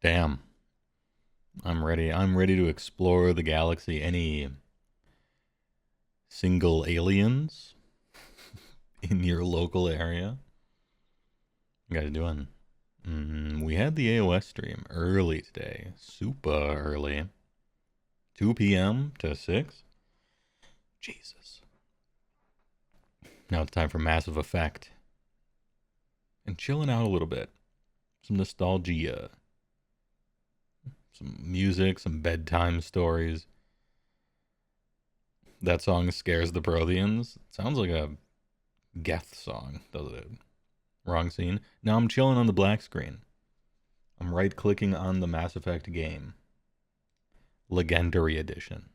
Damn. I'm ready. I'm ready to explore the galaxy. Any single aliens in your local area? You guys doing? We had the AOS stream early today. Super early. 2 p.m. to 6? Jesus. Now it's time for Massive Effect. And chilling out a little bit. Some nostalgia. Some music, some bedtime stories. That song scares the Protheans. Sounds like a Geth song, doesn't it? Wrong scene. Now I'm chilling on the black screen. I'm right clicking on the Mass Effect game. Legendary Edition.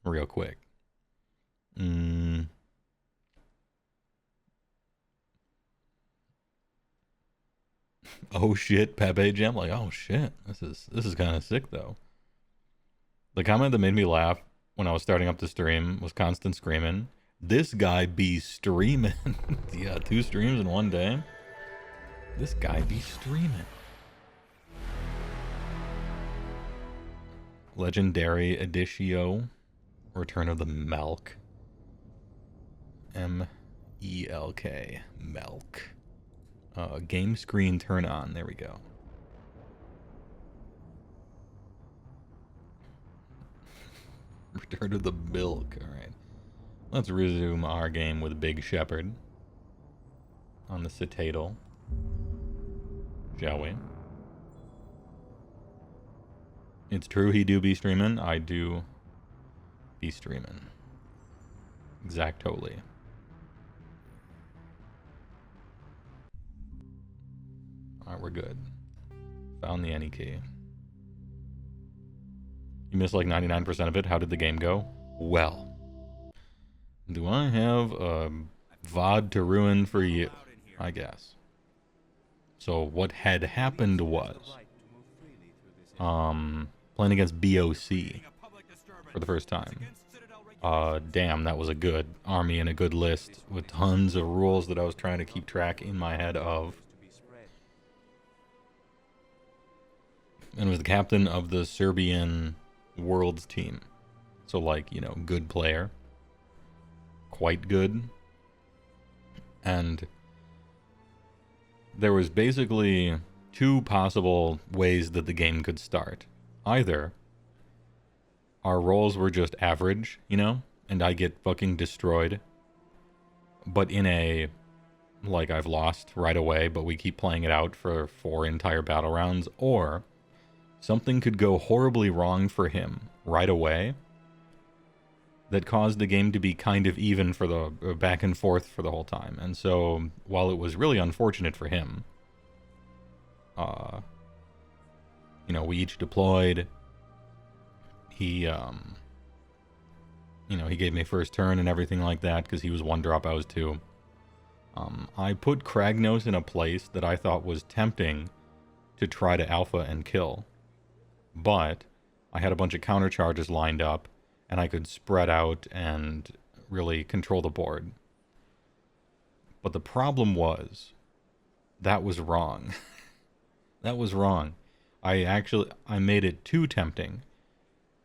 Real quick. Oh shit, Pepe Jam. Like, oh shit. This is kind of sick though. The comment that made me laugh when I was starting up the stream was Constant screaming, "This guy be streaming." Yeah, 2 streams in one day. This guy be streaming. Legendary Editio. Return of the Melk. M-E-L-K. Melk. Game screen turn on. There we go. Return of the Milk. Alright. Let's resume our game with Big Shepherd. On the Citadel. Shall we? It's true he do be streaming. I do be streaming. Exactly. Alright, we're good. Found the any key. You missed like 99% of it. How did the game go? Well. Do I have a VOD to ruin for you? I guess. So what had happened was... playing against BOC for the first time. Damn, that was a good army and a good list with tons of rules that I was trying to keep track in my head of. And was the captain of the Serbian Worlds team. So like, you know, good player. Quite good. And there was basically 2 possible ways that the game could start. Either our rolls were just average, you know, and I get fucking destroyed. But in a, like, I've lost right away, but we keep playing it out for 4 entire battle rounds. Or something could go horribly wrong for him right away that caused the game to be kind of even for the back and forth for the whole time. And so, while it was really unfortunate for him, you know, we each deployed. He, you know, he gave me first turn and everything like that because he was 1 drop, I was 2. I put Kragnos in a place that I thought was tempting to try to alpha and kill. But I had a bunch of counter charges lined up, and I could spread out and really control the board. But the problem was, that was wrong. That was wrong. I made it too tempting,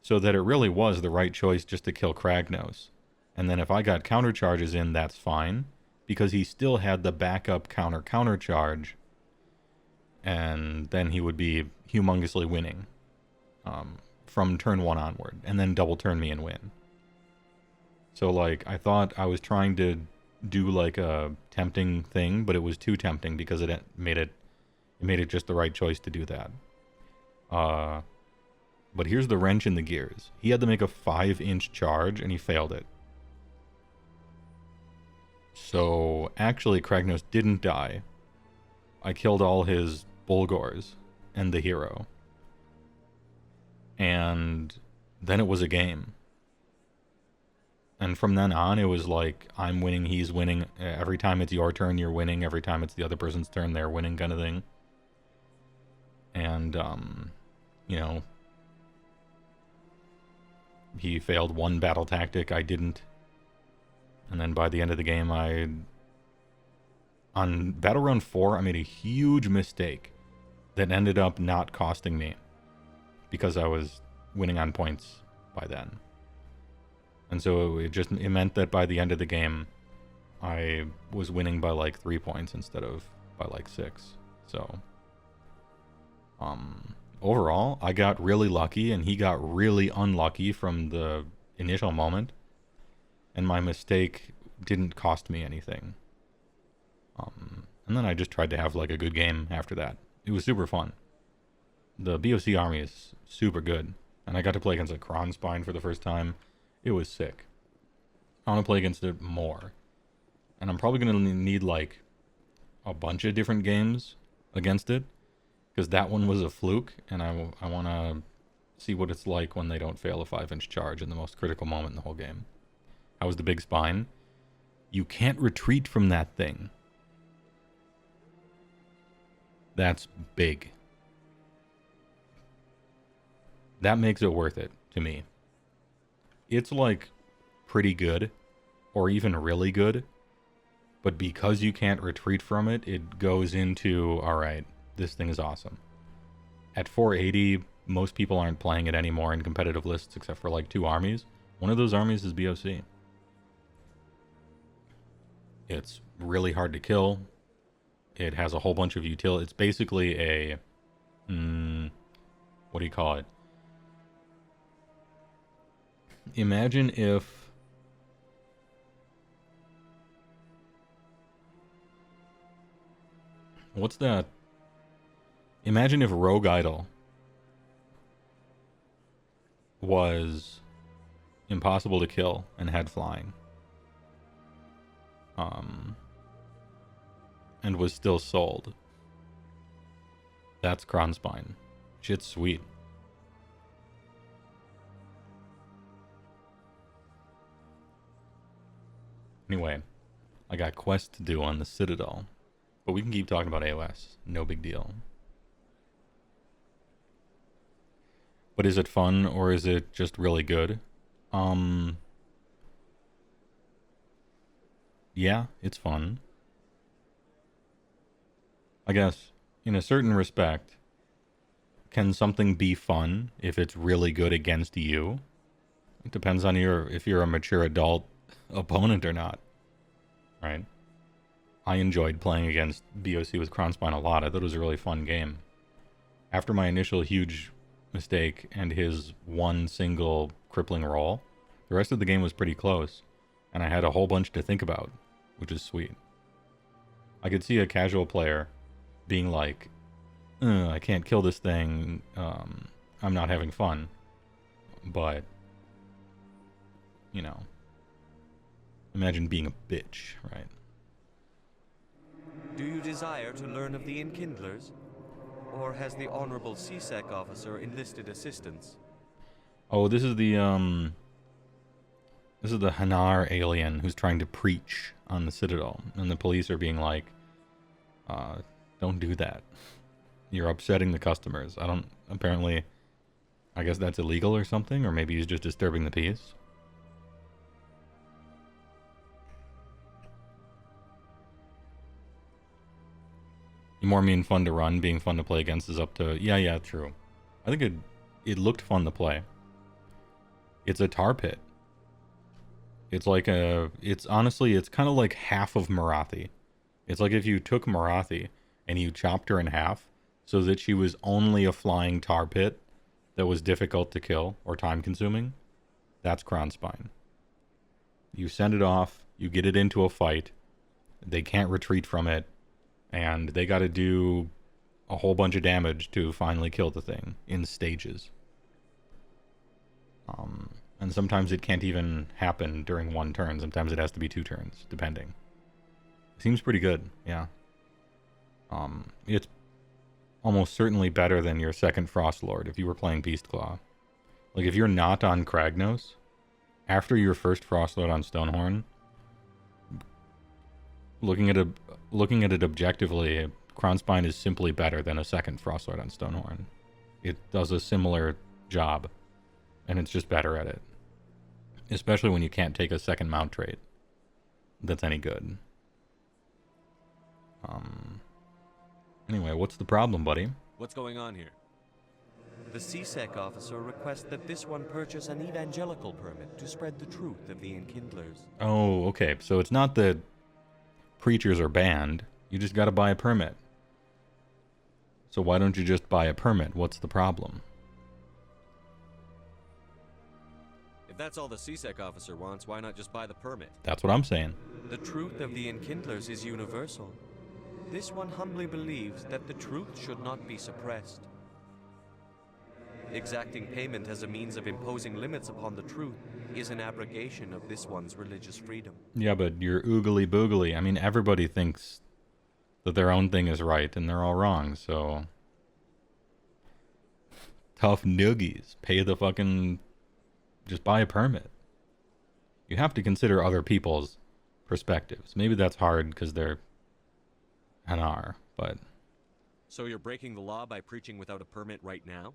so that it really was the right choice just to kill Kragnos. And then if I got counter charges in, that's fine, because he still had the backup counter charge, and then he would be humongously winning. From turn 1 onward, and then double turn me and win. So like, I thought I was trying to do like a tempting thing, but it was too tempting because it made it just the right choice to do that. But here's the wrench in the gears. He had to make a 5-inch charge, and he failed it. So actually, Kragnos didn't die. I killed all his Bulgors and the hero. And then it was a game. And from then on, it was like, I'm winning, he's winning. Every time it's your turn, you're winning. Every time it's the other person's turn, they're winning kind of thing. And, you know, he failed one battle tactic, I didn't. And then by the end of the game, on Battle Round 4, I made a huge mistake that ended up not costing me because I was winning on points by then. And so it meant that by the end of the game, I was winning by like 3 points instead of by like 6. So, overall, I got really lucky and he got really unlucky from the initial moment. And my mistake didn't cost me anything. And then I just tried to have like a good game after that. It was super fun. The BOC army is super good. And I got to play against a Kronspine for the first time. It was sick. I want to play against it more. And I'm probably going to need like a bunch of different games against it. Because that one was a fluke. And I want to see what it's like when they don't fail a 5-inch charge in the most critical moment in the whole game. How was the big spine? You can't retreat from that thing. That's big. That makes it worth it to me. It's like pretty good or even really good, but because you can't retreat from it, it goes into, all right, this thing is awesome. At 480, most people aren't playing it anymore in competitive lists except for like 2 armies. One of those armies is BOC. It's really hard to kill. It has a whole bunch of utility. It's basically a... what do you call it? Imagine if... What's that? Imagine if Rogue Idol was impossible to kill and had flying. And was still sold. That's Kronspine. Shit's sweet. Anyway, I got quests to do on the Citadel. But we can keep talking about AOS. No big deal. But is it fun or is it just really good? Yeah, it's fun. I guess, in a certain respect, can something be fun if it's really good against you? It depends on if you're a mature adult opponent or not, right? I enjoyed playing against BOC with Kronspine a lot. I thought it was a really fun game. After my initial huge mistake and his one single crippling roll, the rest of the game was pretty close, and I had a whole bunch to think about, which is sweet. I could see a casual player being like, I can't kill this thing, I'm not having fun. But, you know, imagine being a bitch, right? Do you desire to learn of the Enkindlers? Or has the Honorable CSEC officer enlisted assistance? Oh, this is the Hanar alien who's trying to preach on the Citadel. And the police are being like, don't do that. You're upsetting the customers. Apparently, I guess that's illegal or something, or maybe he's just disturbing the peace. You more mean fun to run, being fun to play against is up to... Yeah, true. I think it looked fun to play. It's a tar pit. It's like it's kind of like half of Marathi. It's like if you took Marathi and you chopped her in half so that she was only a flying tar pit that was difficult to kill or time consuming. That's Kronspine. You send it off, you get it into a fight, they can't retreat from it, and they got to do a whole bunch of damage to finally kill the thing in stages. And sometimes it can't even happen during one turn. Sometimes it has to be 2 turns, depending. Seems pretty good, yeah. It's almost certainly better than your second Frost Lord if you were playing Beastclaw. Like, if you're not on Kragnos, after your first Frost Lord on Stonehorn, looking at it objectively, Crown Spine is simply better than a second Frostlord on Stonehorn. It does a similar job, and it's just better at it. Especially when you can't take a second mount trait that's any good. Anyway, what's the problem, buddy? What's going on here? The CSEC officer requests that this one purchase an evangelical permit to spread the truth of the Enkindlers. Oh, okay. So it's not that preachers are banned. You just gotta buy a permit. So why don't you just buy a permit? What's the problem? If that's all the CSEC officer wants, why not just buy the permit? That's what I'm saying. The truth of the Enkindlers is universal. This one humbly believes that the truth should not be suppressed. Exacting payment as a means of imposing limits upon the truth is an abrogation of this one's religious freedom. Yeah, but you're oogly boogly. I mean, everybody thinks that their own thing is right and they're all wrong, so... Tough noogies. Pay the fucking... Just buy a permit. You have to consider other people's perspectives. Maybe that's hard because they're an R, but... So you're breaking the law by preaching without a permit right now?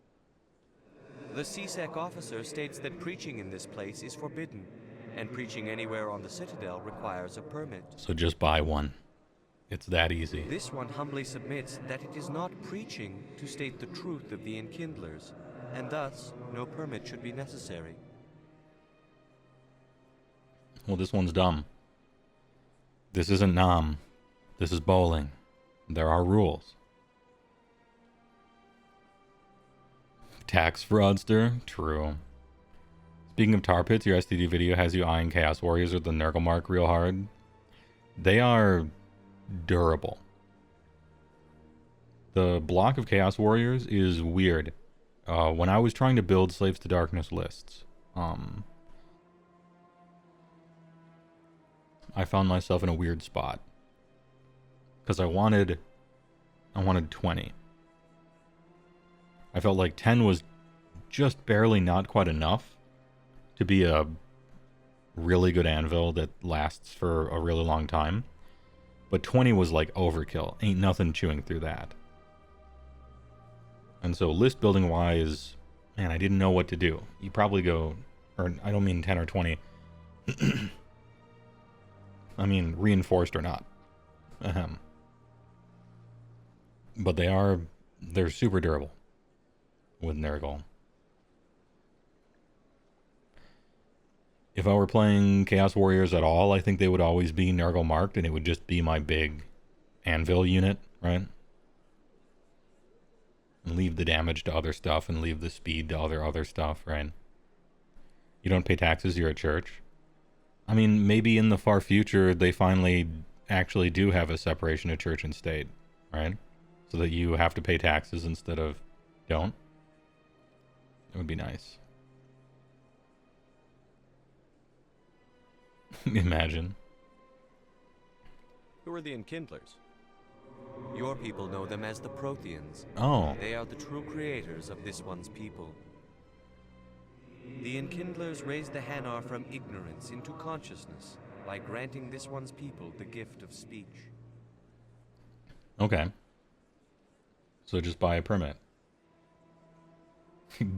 The CSEC officer states that preaching in this place is forbidden, and preaching anywhere on the Citadel requires a permit. So just buy one. It's that easy. This one humbly submits that it is not preaching to state the truth of the Enkindlers, and thus no permit should be necessary. Well, this one's dumb. This isn't Nam. This is bowling. There are rules. Tax fraudster? True. Speaking of tar pits, your STD video has you eyeing Chaos Warriors with the Nurgle mark real hard. They are durable. The block of Chaos Warriors is weird. When I was trying to build Slaves to Darkness lists, I found myself in a weird spot. Because I wanted 20. I felt like 10 was just barely not quite enough to be a really good anvil that lasts for a really long time. But 20 was like overkill. Ain't nothing chewing through that. And so list building wise, man, I didn't know what to do. You probably go, or I don't mean 10 or 20. I mean reinforced or not. But they're super durable with Nurgle. If I were playing Chaos Warriors at all, I think they would always be Nurgle marked, and it would just be my big anvil unit, right? And leave the damage to other stuff and leave the speed to other stuff, right? You don't pay taxes, you're a church. I mean, maybe in the far future, they finally actually do have a separation of church and state, right? So that you have to pay taxes instead of don't. It would be nice. Imagine. Who are the Enkindlers? Your people know them as the Protheans. Oh. They are the true creators of this one's people. The Enkindlers raised the Hanar from ignorance into consciousness by granting this one's people the gift of speech. Okay. So just buy a permit.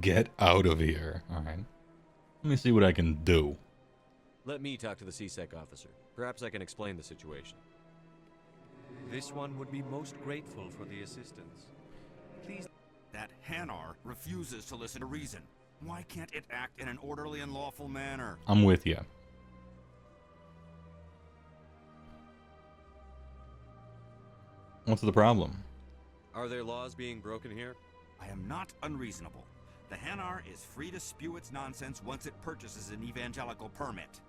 Get out of here. Alright. Let me see what I can do. Let me talk to the CSEC officer. Perhaps I can explain the situation. This one would be most grateful for the assistance. Please. That Hanar refuses to listen to reason. Why can't it act in an orderly and lawful manner? I'm with you. What's the problem? Are there laws being broken here? I am not unreasonable. The Hanar is free to spew its nonsense once it purchases an evangelical permit.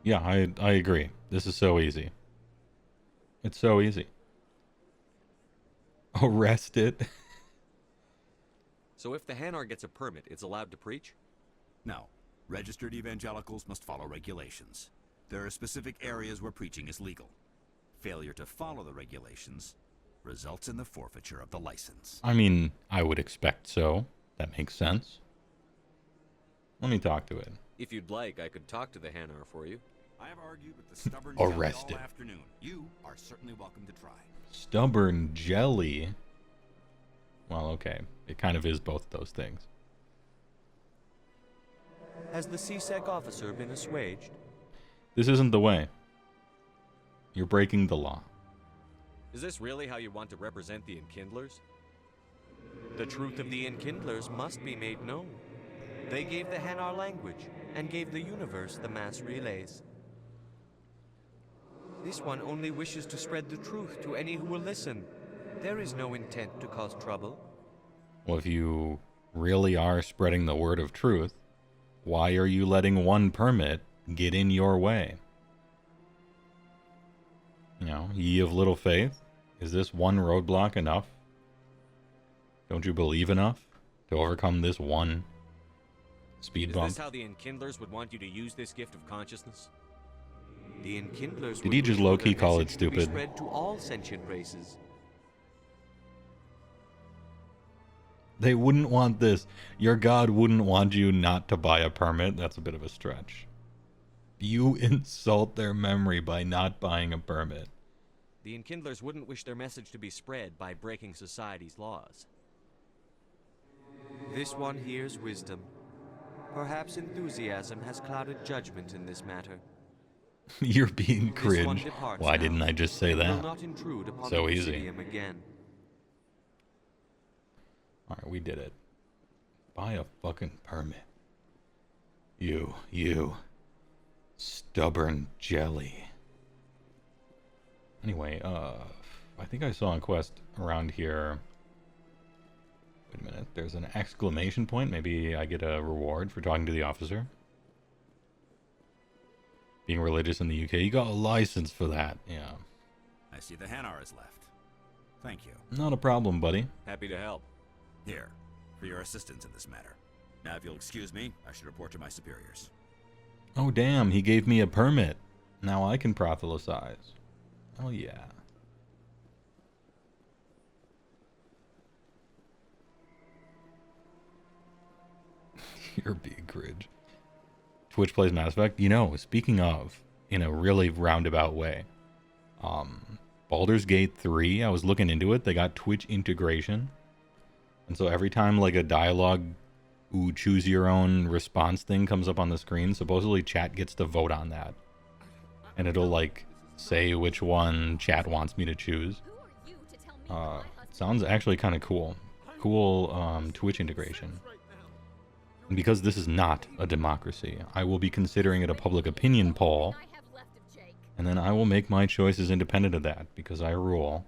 Yeah, I agree. This is so easy. It's so easy. Arrest it. So if the Hanar gets a permit, it's allowed to preach? No. Registered evangelicals must follow regulations. There are specific areas where preaching is legal. Failure to follow the regulations results in the forfeiture of the license. I mean, I would expect so. That makes sense. Let me talk to it. If you'd like, I could talk to the Hanar for you. I have argued with the stubborn jelly Arrested. all afternoon. You are certainly welcome to try. Stubborn jelly? Well, okay. It kind of is both of those things. Has the CSEC officer been assuaged? This isn't the way. You're breaking the law. Is this really how you want to represent the Enkindlers? The truth of the Enkindlers must be made known. They gave the Hanar language and gave the universe the mass relays. This one only wishes to spread the truth to any who will listen. There is no intent to cause trouble. Well, if you really are spreading the word of truth, why are you letting one permit get in your way? You know, ye of little faith, is this one roadblock enough? Don't you believe enough to overcome this one speed bump? Is this how the Enkindlers would want you to use this gift of consciousness? The Enkindlers Did he just low-key call it stupid? Spread to all sentient races. They wouldn't want this. Your god wouldn't want you not to buy a permit. That's a bit of a stretch. You insult their memory by not buying a permit. The Enkindlers wouldn't wish their message to be spread by breaking society's laws. This one hears wisdom. Perhaps enthusiasm has clouded judgment in this matter. You're being This one cringe. departs Why now, didn't I just say and will that? not intrude upon So the easy. Presidium again. Alright, we did it. Buy a fucking permit. You. Stubborn jelly. Anyway, I think I saw a quest around here. Wait a minute, there's an exclamation point. Maybe I get a reward for talking to the officer. Being religious in the UK, you got a license for that. Yeah. I see the Hanar is left. Thank you. Not a problem, buddy. Happy to help. Here, for your assistance in this matter. Now, if you'll excuse me, I should report to my superiors. Oh, damn, he gave me a permit. Now I can proselytize. Oh, yeah. You're being cringe. Twitch plays Mass Effect. You know, speaking of, in a really roundabout way, Baldur's Gate 3, I was looking into it. They got Twitch integration. And so every time, like, a dialogue, choose your own response thing comes up on the screen, supposedly chat gets to vote on that. And it'll, like, say which one chat wants me to choose. Sounds actually kind of cool. Cool Twitch integration. And because this is not a democracy, I will be considering it a public opinion poll. And then I will make my choices independent of that, because I rule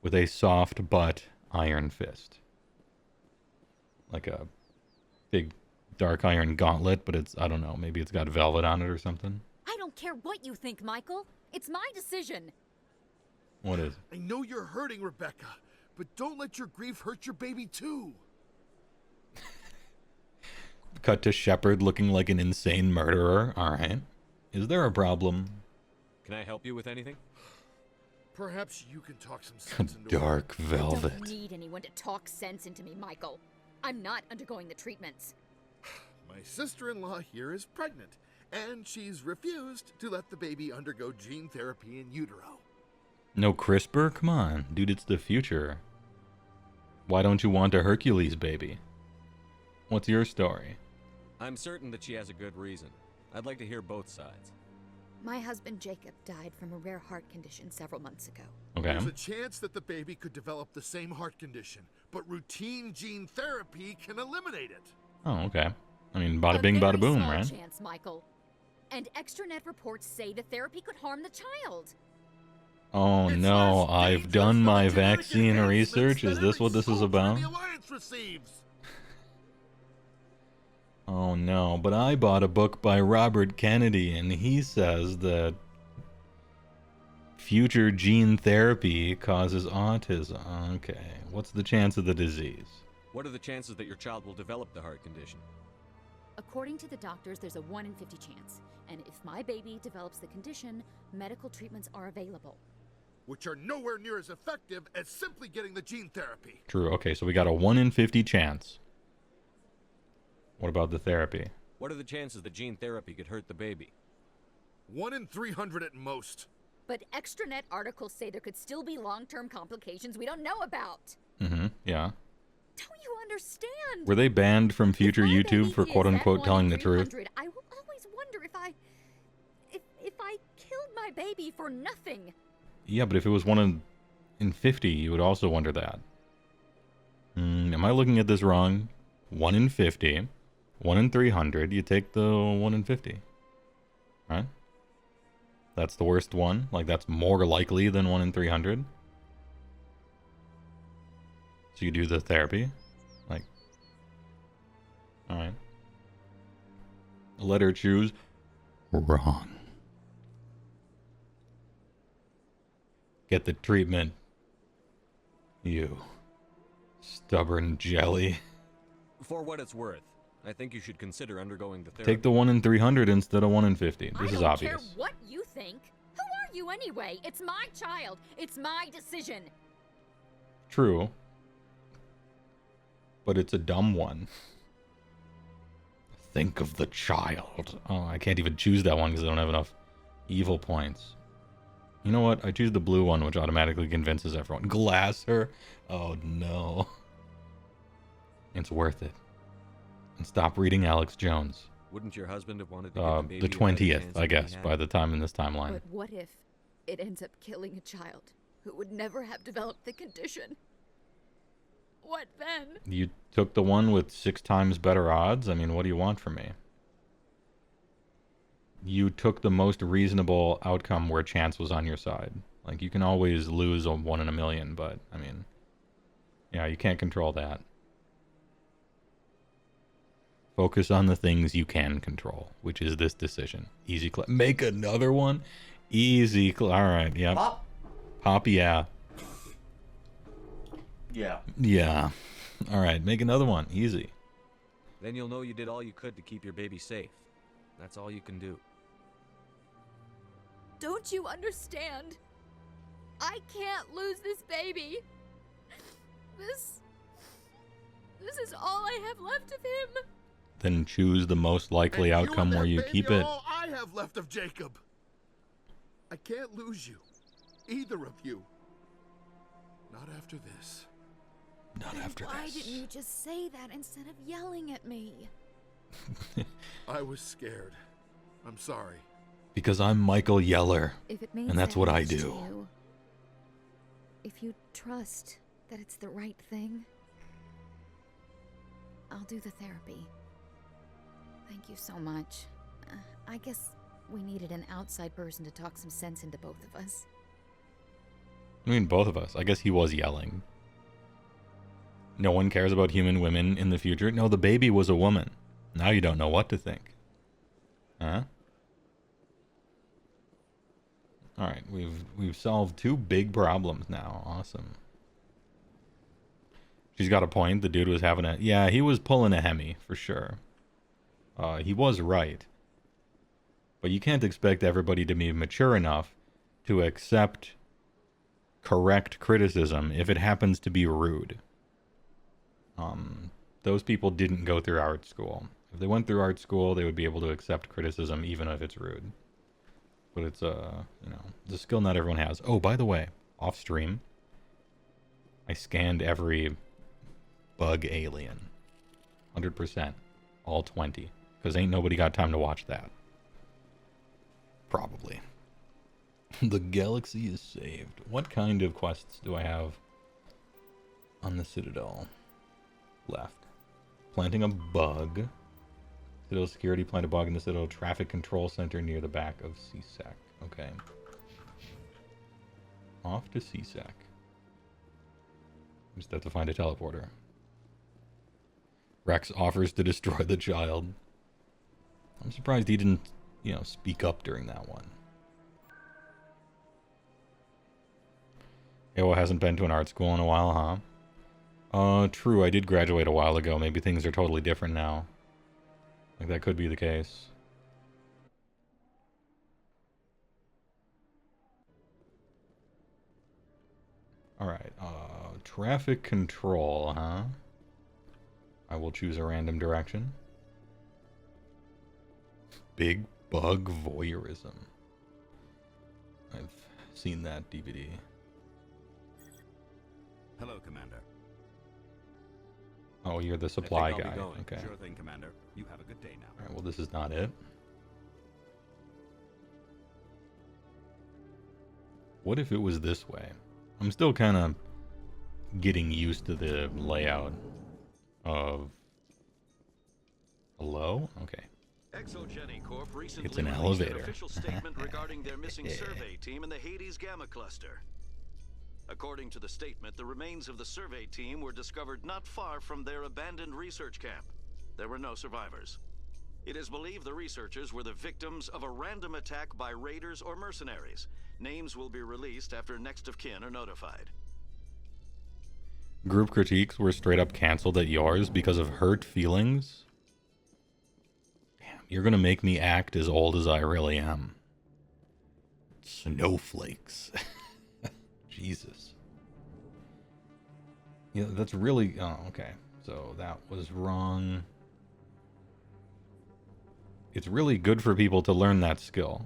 with a soft but iron fist. Like a big dark iron gauntlet, but it's, I don't know, maybe it's got velvet on it or something. I don't care what you think, Michael. It's my decision. What is? I know you're hurting, Rebecca, but don't let your grief hurt your baby too. Cut to Shepard looking like an insane murderer. Alright. Is there a problem? Can I help you with anything? Perhaps you can talk some sense into Dark I velvet. don't need anyone to talk sense into me, Michael. I'm not undergoing the treatments. My sister-in-law here is pregnant, and she's refused to let the baby undergo gene therapy in utero. No CRISPR? Come on, dude, it's the future. Why don't you want a Hercules baby? What's your story? I'm certain that she has a good reason. I'd like to hear both sides. My husband Jacob died from a rare heart condition several months ago. Okay. There's a chance that the baby could develop the same heart condition, but routine gene therapy can eliminate it. Oh, okay. I mean, bada A bing, very bada boom, small right? chance, Michael. And extranet reports say the therapy could harm the child. Oh It's no, less I've dangerous done than my the genetic vaccine enhancements research. that Is this every what this is soldier about? in the Alliance receives. Oh no, but I bought a book by Robert Kennedy and he says that future gene therapy causes autism. Okay, what's the chance of the disease? What are the chances that your child will develop the heart condition? According to the doctors, there's a 1 in 50 chance. And if my baby develops the condition, medical treatments are available. Which are nowhere near as effective as simply getting the gene therapy. True, okay, so we got a 1 in 50 chance. What about the therapy? What are the chances that gene therapy could hurt the baby? 1 in 300 at most. But extranet articles say there could still be long-term complications we don't know about. Mm-hmm, yeah. Don't you understand? Were they banned from future If my YouTube baby for is that quote-unquote 1 telling in the truth? 300, I will always wonder if I killed my baby for nothing. Yeah, but if it was 1 in 50, you would also wonder that. Am I looking at this wrong? 1 in 50, 1 in 300, you take the 1 in 50. Right? That's the worst one. Like, that's more likely than 1 in 300. So you do the therapy. Like, alright. Let her choose. Wrong. Get the treatment. You stubborn jelly. For what it's worth, I think you should consider undergoing the therapy. Take the 1 in 300 instead of 1 in 50. I This is don't obvious. care what you think. Who are you anyway? It's my child. It's my decision. True. But it's a dumb one. Think of the child. Oh, I can't even choose that one because I don't have enough evil points. You know what? I choose the blue one, which automatically convinces everyone. Glass her? Oh, no. It's worth it. And stop reading Alex Jones. Wouldn't your husband have wanted to give the baby The a better 20th, chance I than guess, he had? by the time in this timeline. But what if it ends up killing a child who would never have developed the condition? What then? You took the one with 6 times better odds? I mean, what do you want from me? You took the most reasonable outcome where chance was on your side. Like, you can always lose a 1 in a million, but, I mean, yeah, you can't control that. Focus on the things you can control, which is this decision. Easy make another one? Easy alright, yep. Pop? Pop, yeah. Yeah. Yeah. Alright, make another one. Easy. Then you'll know you did all you could to keep your baby safe. That's all you can do. Don't you understand? I can't lose this baby. This is all I have left of him. Then choose the most likely And outcome and where that you baby keep are it. all I have left of Jacob. I can't lose you. Either of you. Not after this. Not after Why this. didn't you just say that instead of yelling at me? I was scared. I'm sorry. Because I'm Michael Yeller. If it means And that's that what I much to do. you, if you trust that it's the right thing, I'll do the therapy. Thank you so much. I guess we needed an outside person to talk some sense into both of us. I mean, both of us. I guess he was yelling. No one cares about human women in the future. No, the baby was a woman. Now you don't know what to think. Huh? Alright, we've solved 2 big problems now. Awesome. She's got a point. The dude was having a... Yeah, he was pulling a Hemi, for sure. He was right. But you can't expect everybody to be mature enough to accept correct criticism if it happens to be rude. Those people didn't go through art school. If they went through art school, they would be able to accept criticism even if it's rude. But it's, it's a skill not everyone has. Oh, by the way, off stream, I scanned every bug alien. 100%. All 20. Because ain't nobody got time to watch that. Probably. The galaxy is saved. What kind of quests do I have on the Citadel left? Planting a bug. Citadel security, plant a bug in the Citadel traffic control center near the back of CSEC. Okay. Off to CSEC. Just have to find a teleporter. Rex offers to destroy the child. I'm surprised he didn't, speak up during that one. Heywoah hasn't been to an art school in a while, huh? True, I did graduate a while ago. Maybe things are totally different now. Like, that could be the case. Alright, traffic control, huh? I will choose a random direction. Big bug voyeurism. I've seen that DVD. Hello, Commander. Oh, you're the I think supply I'll be guy. going. Okay. Sure thing, Commander. You have a good day now. All right, well, this is not it. What if it was this way? I'm still kind of getting used to the layout of... Hello? Okay. Exogeny Corp recently It's an released elevator. an official statement regarding their missing survey team in the Hades Gamma Cluster. According to the statement, the remains of the survey team were discovered not far from their abandoned research camp. There were no survivors. It is believed the researchers were the victims of a random attack by raiders or mercenaries. Names will be released after next of kin are notified. Group critiques were straight up canceled at yours because of hurt feelings? Damn, you're gonna make me act as old as I really am. Snowflakes. Jesus. Yeah, that's really... Oh, okay. So that was wrong. It's really good for people to learn that skill.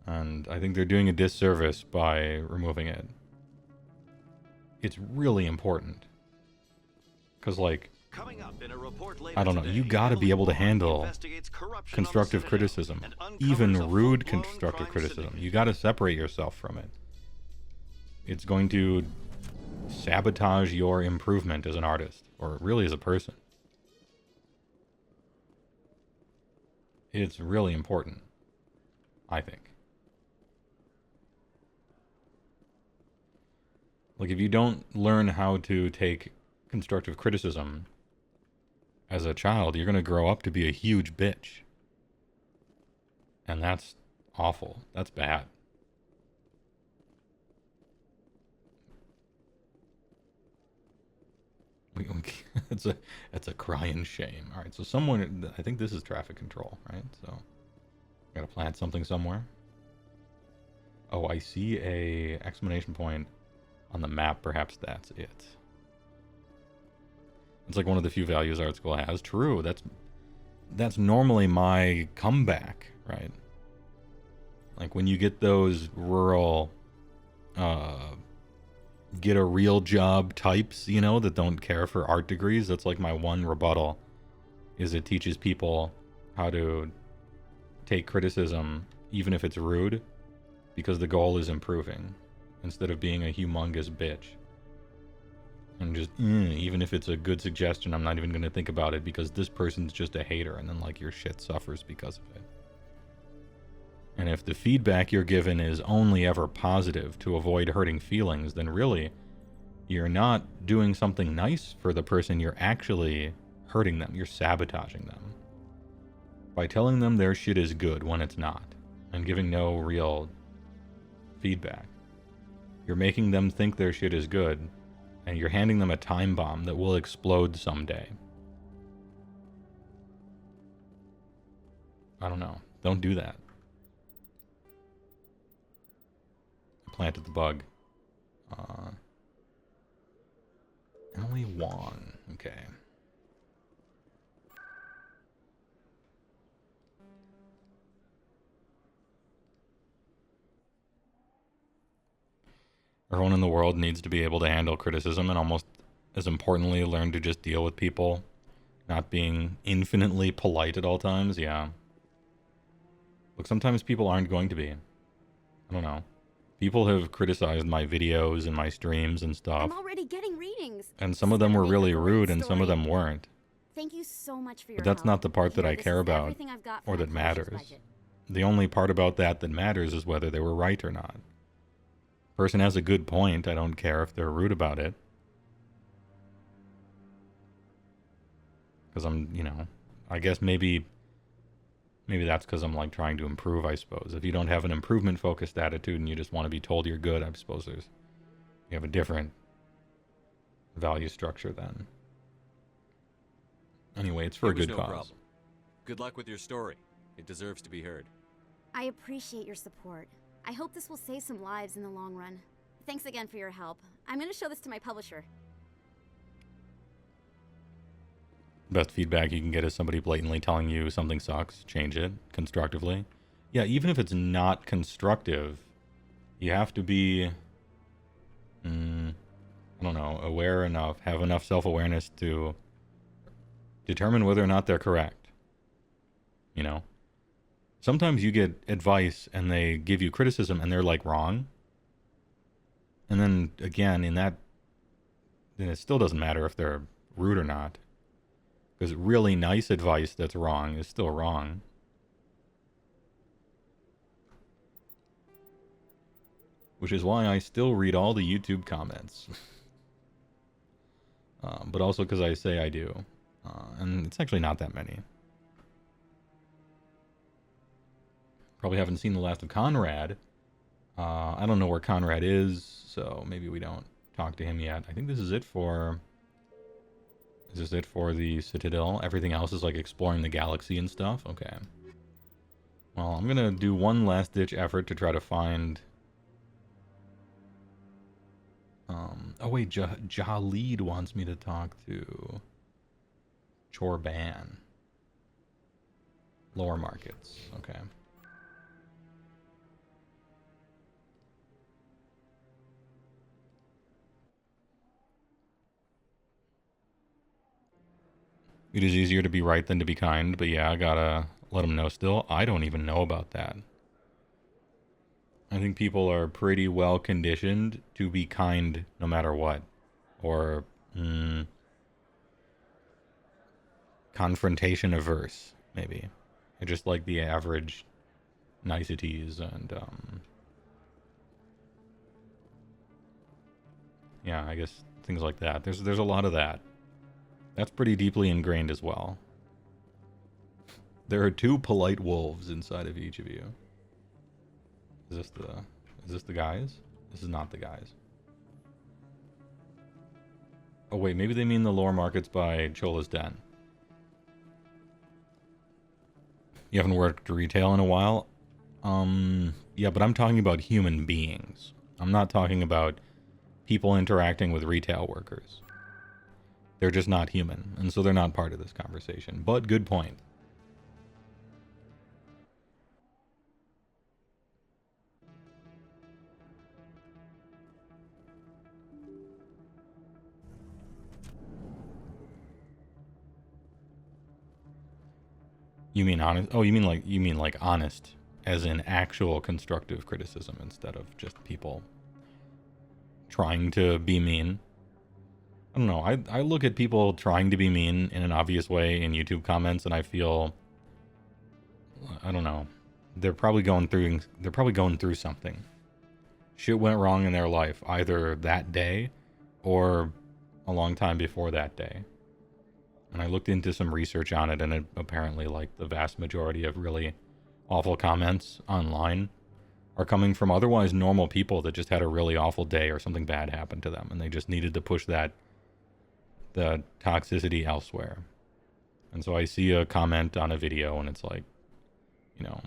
And I think they're doing a disservice by removing it. It's really important. Because, like, Coming up in a report later I don't know, today, you gotta be able to Emily handle Warren investigates corruption on the constructive Citadel criticism. and uncovers Even a rude full-blown constructive crime criticism. syndicate. You gotta separate yourself from it. It's going to sabotage your improvement as an artist. Or really as a person. It's really important. I think. Like, if you don't learn how to take constructive criticism as a child, you're going to grow up to be a huge bitch. And that's awful. That's bad. That's a crying shame. All right, so someone, I think this is traffic control, right? So, gotta plant something somewhere. Oh, I see a exclamation point on the map. Perhaps that's it. It's like one of the few values art school has. True. That's normally my comeback, right? Like when you get those rural, get a real job types, you know, that don't care for art degrees. That's like my one rebuttal, is it teaches people how to take criticism, even if it's rude, because the goal is improving, instead of being a humongous bitch. And just, even if it's a good suggestion, I'm not even going to think about it because this person's just a hater, and then like your shit suffers because of it. And if the feedback you're given is only ever positive to avoid hurting feelings, then really, you're not doing something nice for the person. You're actually hurting them. You're sabotaging them. By telling them their shit is good when it's not, and giving no real feedback. You're making them think their shit is good, and you're handing them a time bomb that will explode someday. I don't know. Don't do that. Planted the bug. Emily Wan. Okay. Everyone in the world needs to be able to handle criticism and almost as importantly learn to just deal with people not being infinitely polite at all times. Yeah. Look, sometimes people aren't going to be. I don't know. People have criticized my videos and my streams and stuff. I'm already getting readings. And some of them were really rude and some of them weren't. Thank you so much for your But that's help. not the part that Here, I this care is about everything I've got for or my that collector's matters. budget. The only part about that matters is whether they were right or not. Person has a good point. I don't care if they're rude about it. Because I'm, you know, I guess maybe that's because I'm like trying to improve, I suppose. If you don't have an improvement focused attitude and you just want to be told you're good, I suppose you have a different value structure then. Anyway, it's for a It was good no cause. problem. Good luck with your story. It deserves to be heard. I appreciate your support. I hope this will save some lives in the long run. Thanks again for your help. I'm going to show this to my publisher. Best feedback you can get is somebody blatantly telling you something sucks. Change it constructively. Yeah, even if it's not constructive, you have to be, I don't know, aware enough, have enough self-awareness to determine whether or not they're correct. You know? Sometimes you get advice and they give you criticism and they're like wrong. And then again, then it still doesn't matter if they're rude or not. Because really nice advice that's wrong is still wrong. Which is why I still read all the YouTube comments. But also because I say I do. And it's actually not that many. Probably haven't seen the last of Conrad. I don't know where Conrad is, so maybe we don't talk to him yet. I think this is it for... Is this it for the Citadel? Everything else is like exploring the galaxy and stuff? Okay. Well, I'm gonna do one last ditch effort to try to find... oh wait, Jalid wants me to talk to... Chorban. Lower markets. Okay. It is easier to be right than to be kind, but yeah, I gotta let them know still. I don't even know about that. I think people are pretty well conditioned to be kind no matter what. Or, confrontation averse, maybe. I just like the average niceties and, yeah, I guess things like that. There's a lot of that. That's pretty deeply ingrained as well. There are two polite wolves inside of each of you. Is this the guys? This is not the guys. Oh wait, maybe they mean the lower markets by Chola's Den. You haven't worked retail in a while? Yeah, but I'm talking about human beings. I'm not talking about people interacting with retail workers. They're just not human, and so they're not part of this conversation. But good point. You mean honest? Oh, you mean like honest, as in actual constructive criticism instead of just people trying to be mean. I don't know. I look at people trying to be mean in an obvious way in YouTube comments, and I feel, I don't know, they're probably going through something. Shit went wrong in their life either that day or a long time before that day. And I looked into some research on it, and it apparently, like, the vast majority of really awful comments online are coming from otherwise normal people that just had a really awful day or something bad happened to them, and they just needed to push the toxicity elsewhere. And so I see a comment on a video, and it's like, you know,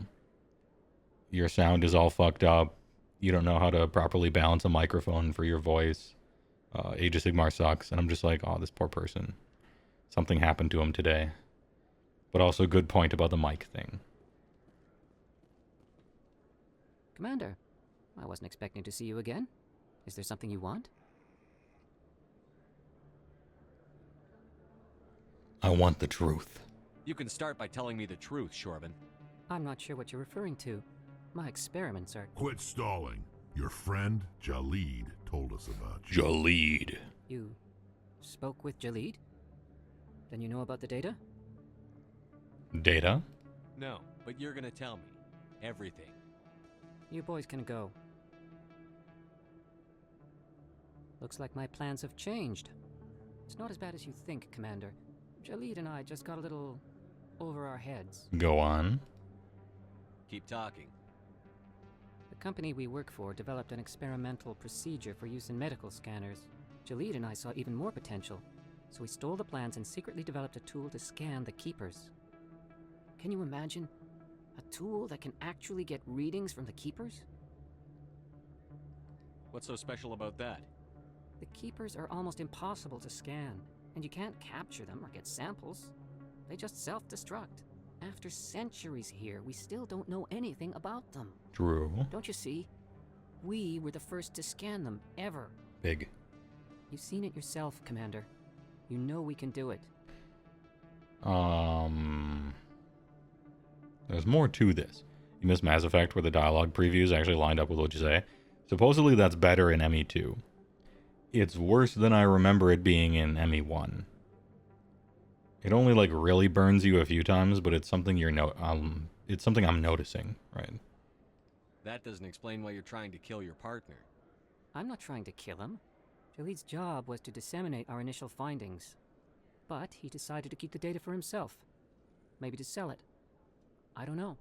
your sound is all fucked up. You don't know how to properly balance a microphone for your voice. Age of Sigmar sucks. And I'm just like, oh, this poor person. Something happened to him today. But also good point about the mic thing. Commander, I wasn't expecting to see you again. Is there something you want? I want the truth. You can start by telling me the truth, Shorban. I'm not sure what you're referring to. My experiments are... Quit stalling. Your friend, Jalid, told us about you. Jalid. You spoke with Jalid? Then you know about the data? Data? No, but you're gonna tell me. Everything. You boys can go. Looks like my plans have changed. It's not as bad as you think, Commander. Jalid and I just got a little over our heads. Go on. Keep talking. The company we work for developed an experimental procedure for use in medical scanners. Jalid and I saw even more potential, so we stole the plans and secretly developed a tool to scan the Keepers. Can you imagine? A tool that can actually get readings from the Keepers? What's so special about that? The Keepers are almost impossible to scan, and you can't capture them or get samples. They just self-destruct. After centuries here, we still don't know anything about them. True. Don't you see? We were the first to scan them, ever. Big. You've seen it yourself, Commander. You know we can do it. There's more to this. You missed Mass Effect, where the dialogue previews actually lined up with what you say. Supposedly that's better in ME2. It's worse than I remember it being in ME1. It only like really burns you a few times, but it's something it's something I'm noticing, right? That doesn't explain why you're trying to kill your partner. I'm not trying to kill him. Jaleed's job was to disseminate our initial findings. But he decided to keep the data for himself. Maybe to sell it. I don't know.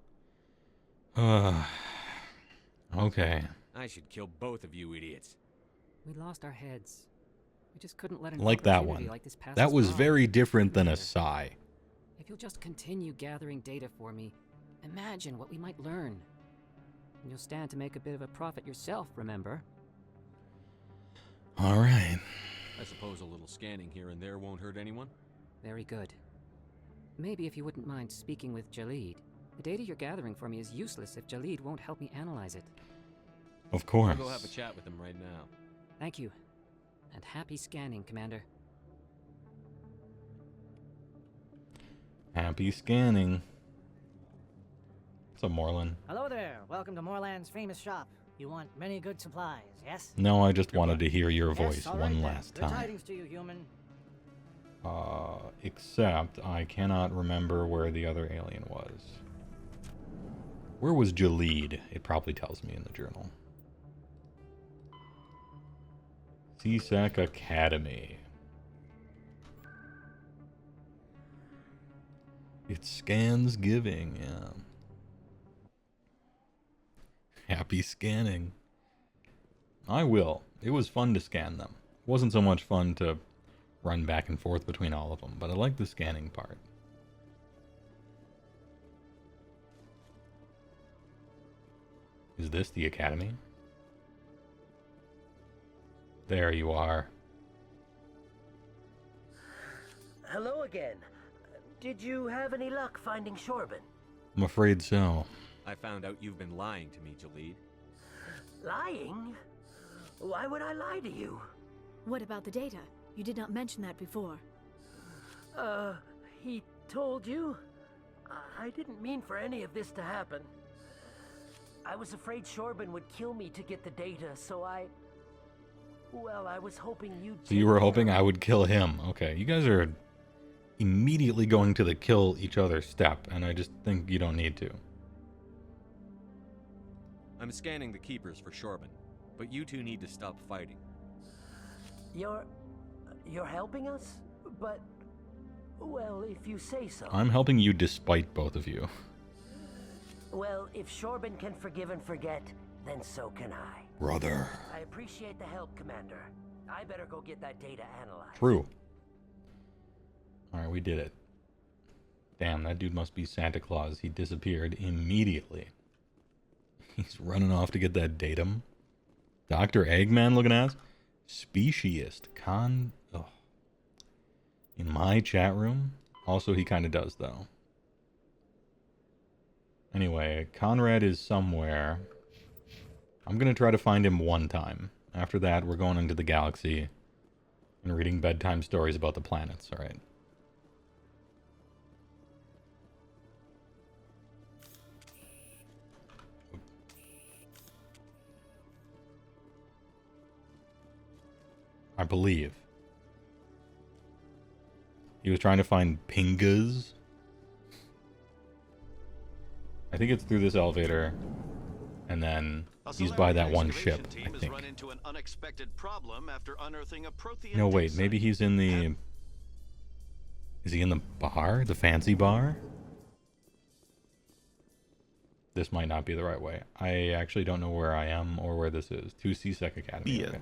Okay. I should kill both of you idiots. We lost our heads. We just couldn't let an Like that opportunity one. like this pass That us was by. very different than a sigh. If you'll just continue gathering data for me, imagine what we might learn. And you'll stand to make a bit of a profit yourself, remember? All right. I suppose a little scanning here and there won't hurt anyone? Very good. Maybe if you wouldn't mind speaking with Jaleed. The data you're gathering for me is useless if Jaleed won't help me analyze it. Of course. I'll go have a chat with him right now. Thank you. And happy scanning, Commander. Happy scanning. What's up, Moreland? Hello there. Welcome to Moorland's famous shop. You want many good supplies, yes? No, I just wanted to hear your voice Yes, all one right then. last Good time. tidings to you, human. Except I cannot remember where the other alien was. Where was Jaleed? It probably tells me in the journal. CSEC Academy. It scans giving, yeah. Happy scanning. I will. It was fun to scan them. It wasn't so much fun to run back and forth between all of them, but I like the scanning part. Is this the academy? There you are. Hello again. Did you have any luck finding Shorban? I'm afraid so. I found out you've been lying to me, Jaleed. Lying? Why would I lie to you? What about the data? You did not mention that before. He told you? I didn't mean for any of this to happen. I was afraid Shorban would kill me to get the data, so well, I was hoping you'd... So you were hoping I would kill him. Okay, you guys are immediately going to the kill each other step, and I just think you don't need to. I'm scanning the keepers for Shorban, but you two need to stop fighting. You're helping us? But, well, if you say so. I'm helping you despite both of you. Well, if Shorban can forgive and forget, then so can I. Brother. I appreciate the help, Commander. I better go get that data analyzed. True. Alright, we did it. Damn, that dude must be Santa Claus. He disappeared immediately. He's running off to get that datum. Dr. Eggman looking ass. Speciest. Oh. In my chat room. Also, he kind of does, though. Anyway, Conrad is somewhere. I'm going to try to find him one time. After that, we're going into the galaxy and reading bedtime stories about the planets, alright? I believe. He was trying to find Pingas. I think it's through this elevator. And then he's by that one ship, I think. Run into an unexpected problem after unearthing a No, wait, maybe he's in the... Is he in the bar? The fancy bar? This might not be the right way. I actually don't know where I am or where this is. To CSEC Academy. Okay.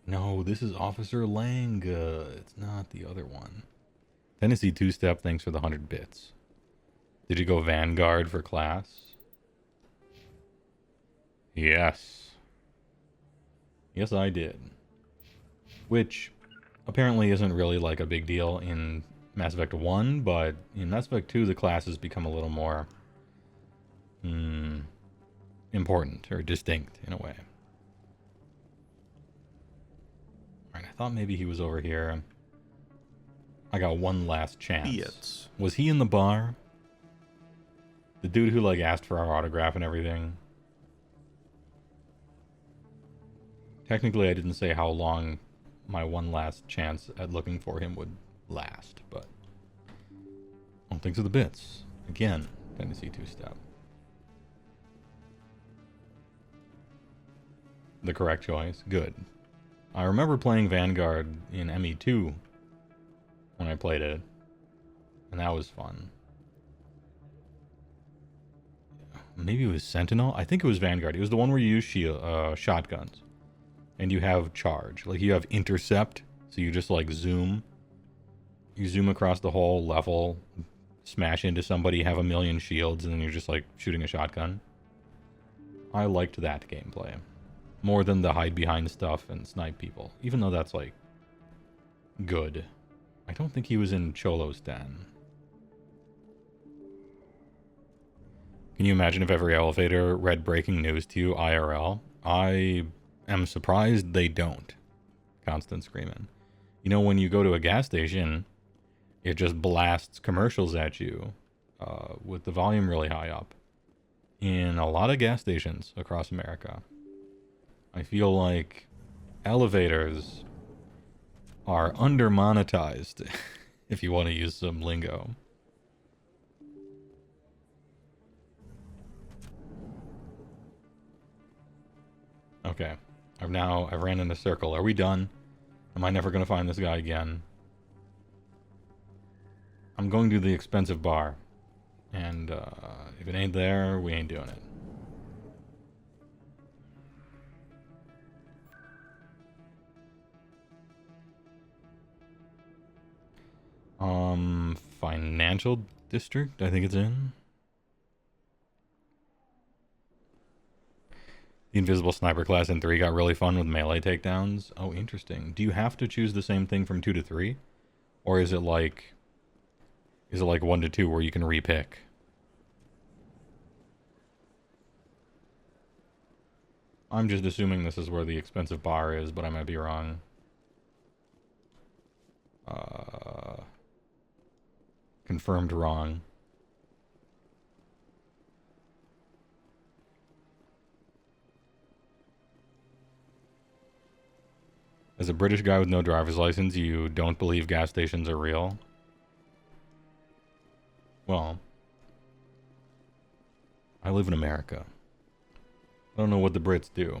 No, this is Officer Langa. It's not the other one. Tennessee two-step, thanks for the 100 bits. Did you go Vanguard for class? Yes. Yes, I did. Which apparently isn't really like a big deal in Mass Effect 1, but in Mass Effect 2, the classes become a little more important or distinct in a way. Alright, I thought maybe he was over here. I got one last chance. Was he in the bar? The dude who, like, asked for our autograph and everything? Technically, I didn't say how long my one last chance at looking for him would last, but... Well, thanks for the bits. Again, Tennessee two-step. The correct choice. Good. I remember playing Vanguard in ME2 when I played it, and that was fun. Maybe it was Sentinel? I think it was Vanguard. It was the one where you use shotguns. And you have charge. Like, you have intercept, so you just, like, zoom. You zoom across the whole level, smash into somebody, have a million shields, and then you're just, like, shooting a shotgun. I liked that gameplay. More than the hide behind stuff and snipe people. Even though that's, like, good. I don't think he was in Cholo's Den. Can you imagine if every elevator read breaking news to you IRL? I am surprised they don't. Constant screaming. You know, when you go to a gas station, it just blasts commercials at you with the volume really high up. In a lot of gas stations across America. I feel like elevators are under-monetized, if you want to use some lingo. Okay. I've ran in a circle. Are we done? Am I never going to find this guy again? I'm going to the expensive bar. And if it ain't there, we ain't doing it. Financial district, I think it's in. The invisible sniper class in 3 got really fun with melee takedowns. Oh, interesting. Do you have to choose the same thing from 2 to 3? Or is it like 1 to 2 where you can repick? I'm just assuming this is where the expensive bar is, but I might be wrong. Confirmed wrong. As a British guy with no driver's license, you don't believe gas stations are real? Well, I live in America. I don't know what the Brits do.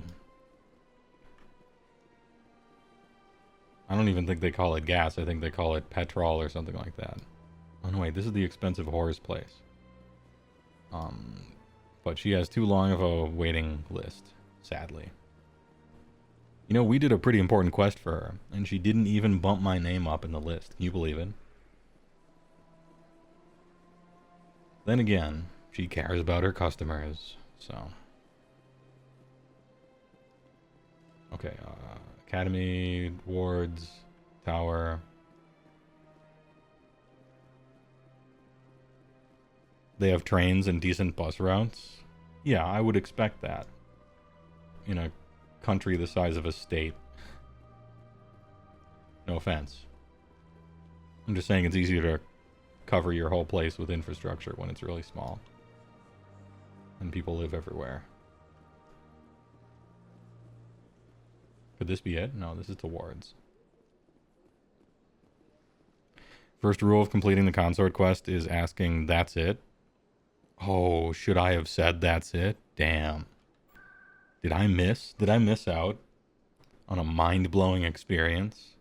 I don't even think they call it gas. I think they call it petrol or something like that. Oh no, wait, this is the expensive whore's place. But she has too long of a waiting list, sadly. You know, we did a pretty important quest for her, and she didn't even bump my name up in the list. Can you believe it? Then again, she cares about her customers, so... Okay, Academy, wards, tower... They have trains and decent bus routes. Yeah, I would expect that. In a country the size of a state. No offense. I'm just saying it's easier to cover your whole place with infrastructure when it's really small. And people live everywhere. Could this be it? No, this is to wards. First rule of completing the consort quest is asking, that's it? Oh, should I have said that's it? Damn. Did I miss out on a mind-blowing experience?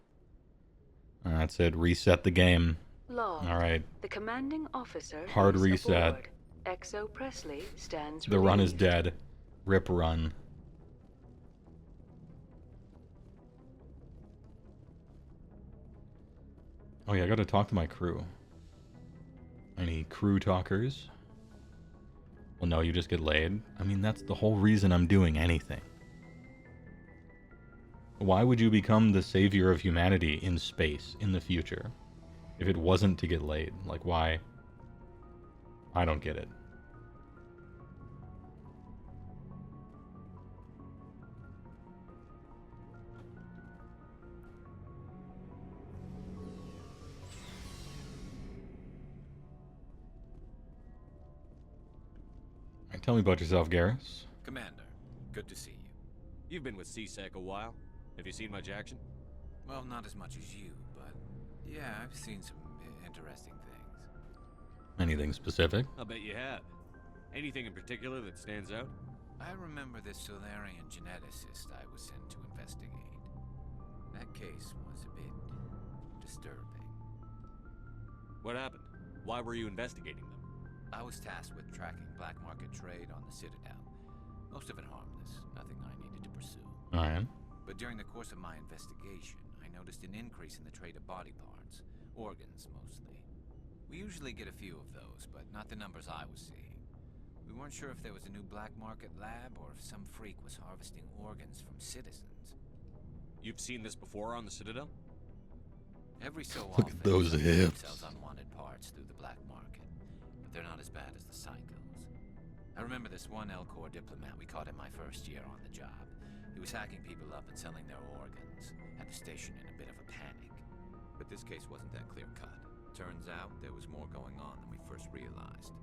That's it. Reset the game. Log. All right. The commanding officer. Hard reset. Aboard. Exo Presley stands. The run is dead. Rip run. Oh yeah, I gotta talk to my crew. Any crew talkers? Well, no, you just get laid. I mean, that's the whole reason I'm doing anything. Why would you become the savior of humanity in space in the future? If it wasn't to get laid, like why? I don't get it. Alright, tell me about yourself, Garrus. Commander, good to see you. You've been with CSEC a while. Have you seen much action? Well, not as much as you, but yeah, I've seen some interesting things. Anything specific? I'll bet you have. Anything in particular that stands out? I remember this Solarian geneticist I was sent to investigate. That case was a bit disturbing. What happened? Why were you investigating them? I was tasked with tracking black market trade on the Citadel. Most of it harmless, nothing I needed to pursue. Alright. But during the course of my investigation, I noticed an increase in the trade of body parts, organs mostly. We usually get a few of those, but not the numbers I was seeing. We weren't sure if there was a new black market lab or if some freak was harvesting organs from citizens. You've seen this before on the Citadel? Every so Look often, at those hips. sells unwanted parts through the black market, but they're not as bad as the psychos. I remember this one Elcor diplomat we caught in my first year on the job. He was hacking people up and selling their organs. Had the station in a bit of a panic. But this case wasn't that clear-cut. Turns out there was more going on than we first realized.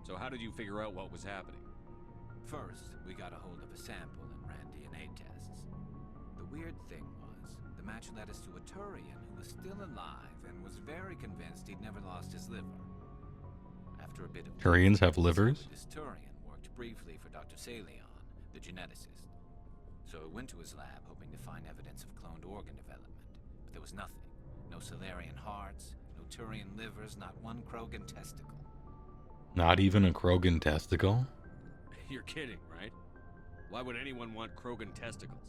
So how did you figure out what was happening? First, we got a hold of a sample and ran DNA tests. The weird thing was, the match led us to a Turian who was still alive and was very convinced he'd never lost his liver. After a bit of Turians have livers? this Turian worked briefly for Dr. Salion, the geneticist. So I went to his lab hoping to find evidence of cloned organ development, but there was nothing. No Solarian hearts, no Turian livers, not one Krogan testicle. Not even a Krogan testicle? You're kidding, right? Why would anyone want Krogan testicles?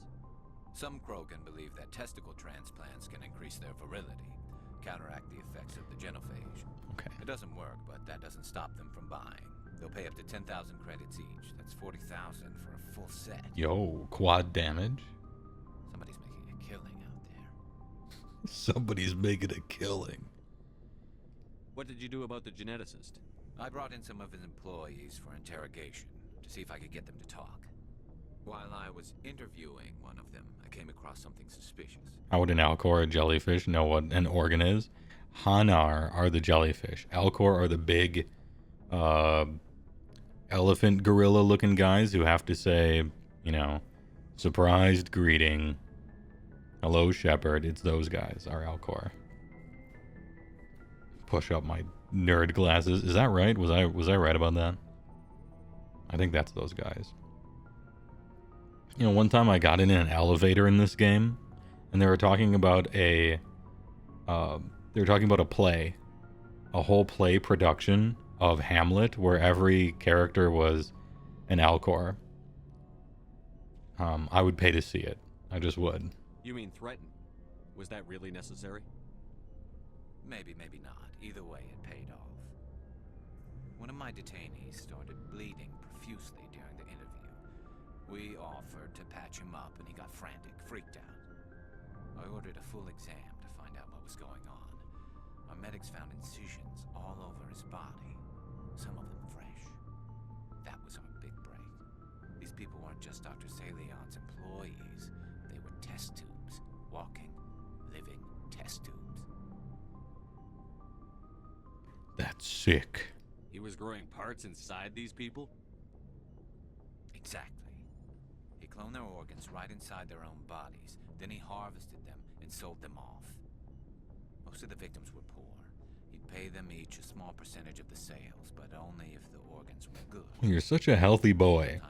Some Krogan believe that testicle transplants can increase their virility, counteract the effects of the genophage. Okay. It doesn't work, but that doesn't stop them from buying. They'll pay up to 10,000 credits each. That's 40,000 for a full set. Yo, quad damage? Somebody's making a killing out there. Somebody's making a killing. What did you do about the geneticist? I brought in some of his employees for interrogation, to see if I could get them to talk. While I was interviewing one of them, I came across something suspicious. How would an Alcor, a jellyfish, know what an organ is? Hanar are the jellyfish. Alcor are the big, elephant gorilla looking guys who have to say, you know, surprised greeting. Hello, shepherd. It's those guys, our Alcor. Push up my nerd glasses. Is that right? Was I right about that? I think that's those guys. You know, one time I got in an elevator in this game, and they were talking about a play, a whole play production of Hamlet, where every character was an Alcor. I would pay to see it. I just would. You mean threaten? Was that really necessary? Maybe, maybe not. Either way, it paid off. One of my detainees started bleeding profusely during the interview. We offered to patch him up, and he got frantic, freaked out. I ordered a full exam to find out what was going on. Our medics found incisions all over his body, some of them fresh. That was our big break. These people weren't just Dr. Salion's employees. They were test tubes. Walking, living test tubes. That's sick. He was growing parts inside these people? Exactly. He cloned their organs right inside their own bodies. Then he harvested them and sold them off. Most of the victims were poor. He'd pay them each a small percentage of the sales, but only if the organs were good. You're such a healthy boy.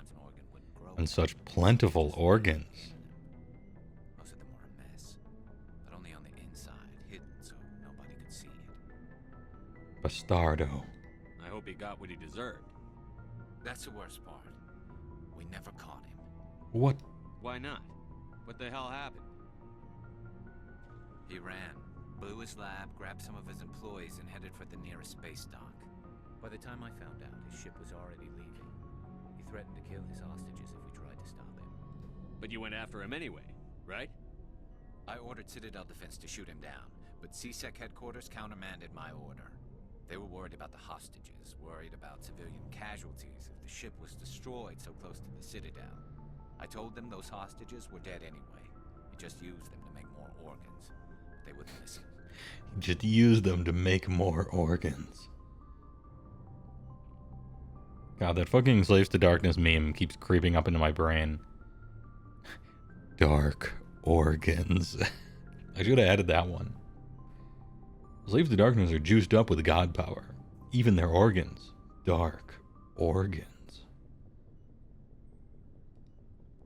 And such plentiful organs. Most of them were a mess, but only on the inside, hidden so nobody could see it. Bastardo. I hope he got what he deserved. That's the worst part. We never caught him. What? Why not? What the hell happened? He ran, blew his lab, grabbed some of his employees, and headed for the nearest space dock. By the time I found out, his ship was already leaving. He threatened to kill his hostages if we tried to stop him. But you went after him anyway, right? I ordered Citadel Defense to shoot him down, but CSEC headquarters countermanded my order. They were worried about the hostages, worried about civilian casualties if the ship was destroyed so close to the Citadel. I told them those hostages were dead anyway. You just used them to make more organs. But they wouldn't listen. Just use them to make more organs. God, that fucking Slaves to Darkness meme keeps creeping up into my brain. Dark organs. I should have added that one. Slaves to Darkness are juiced up with god power. Even their organs. Dark organs.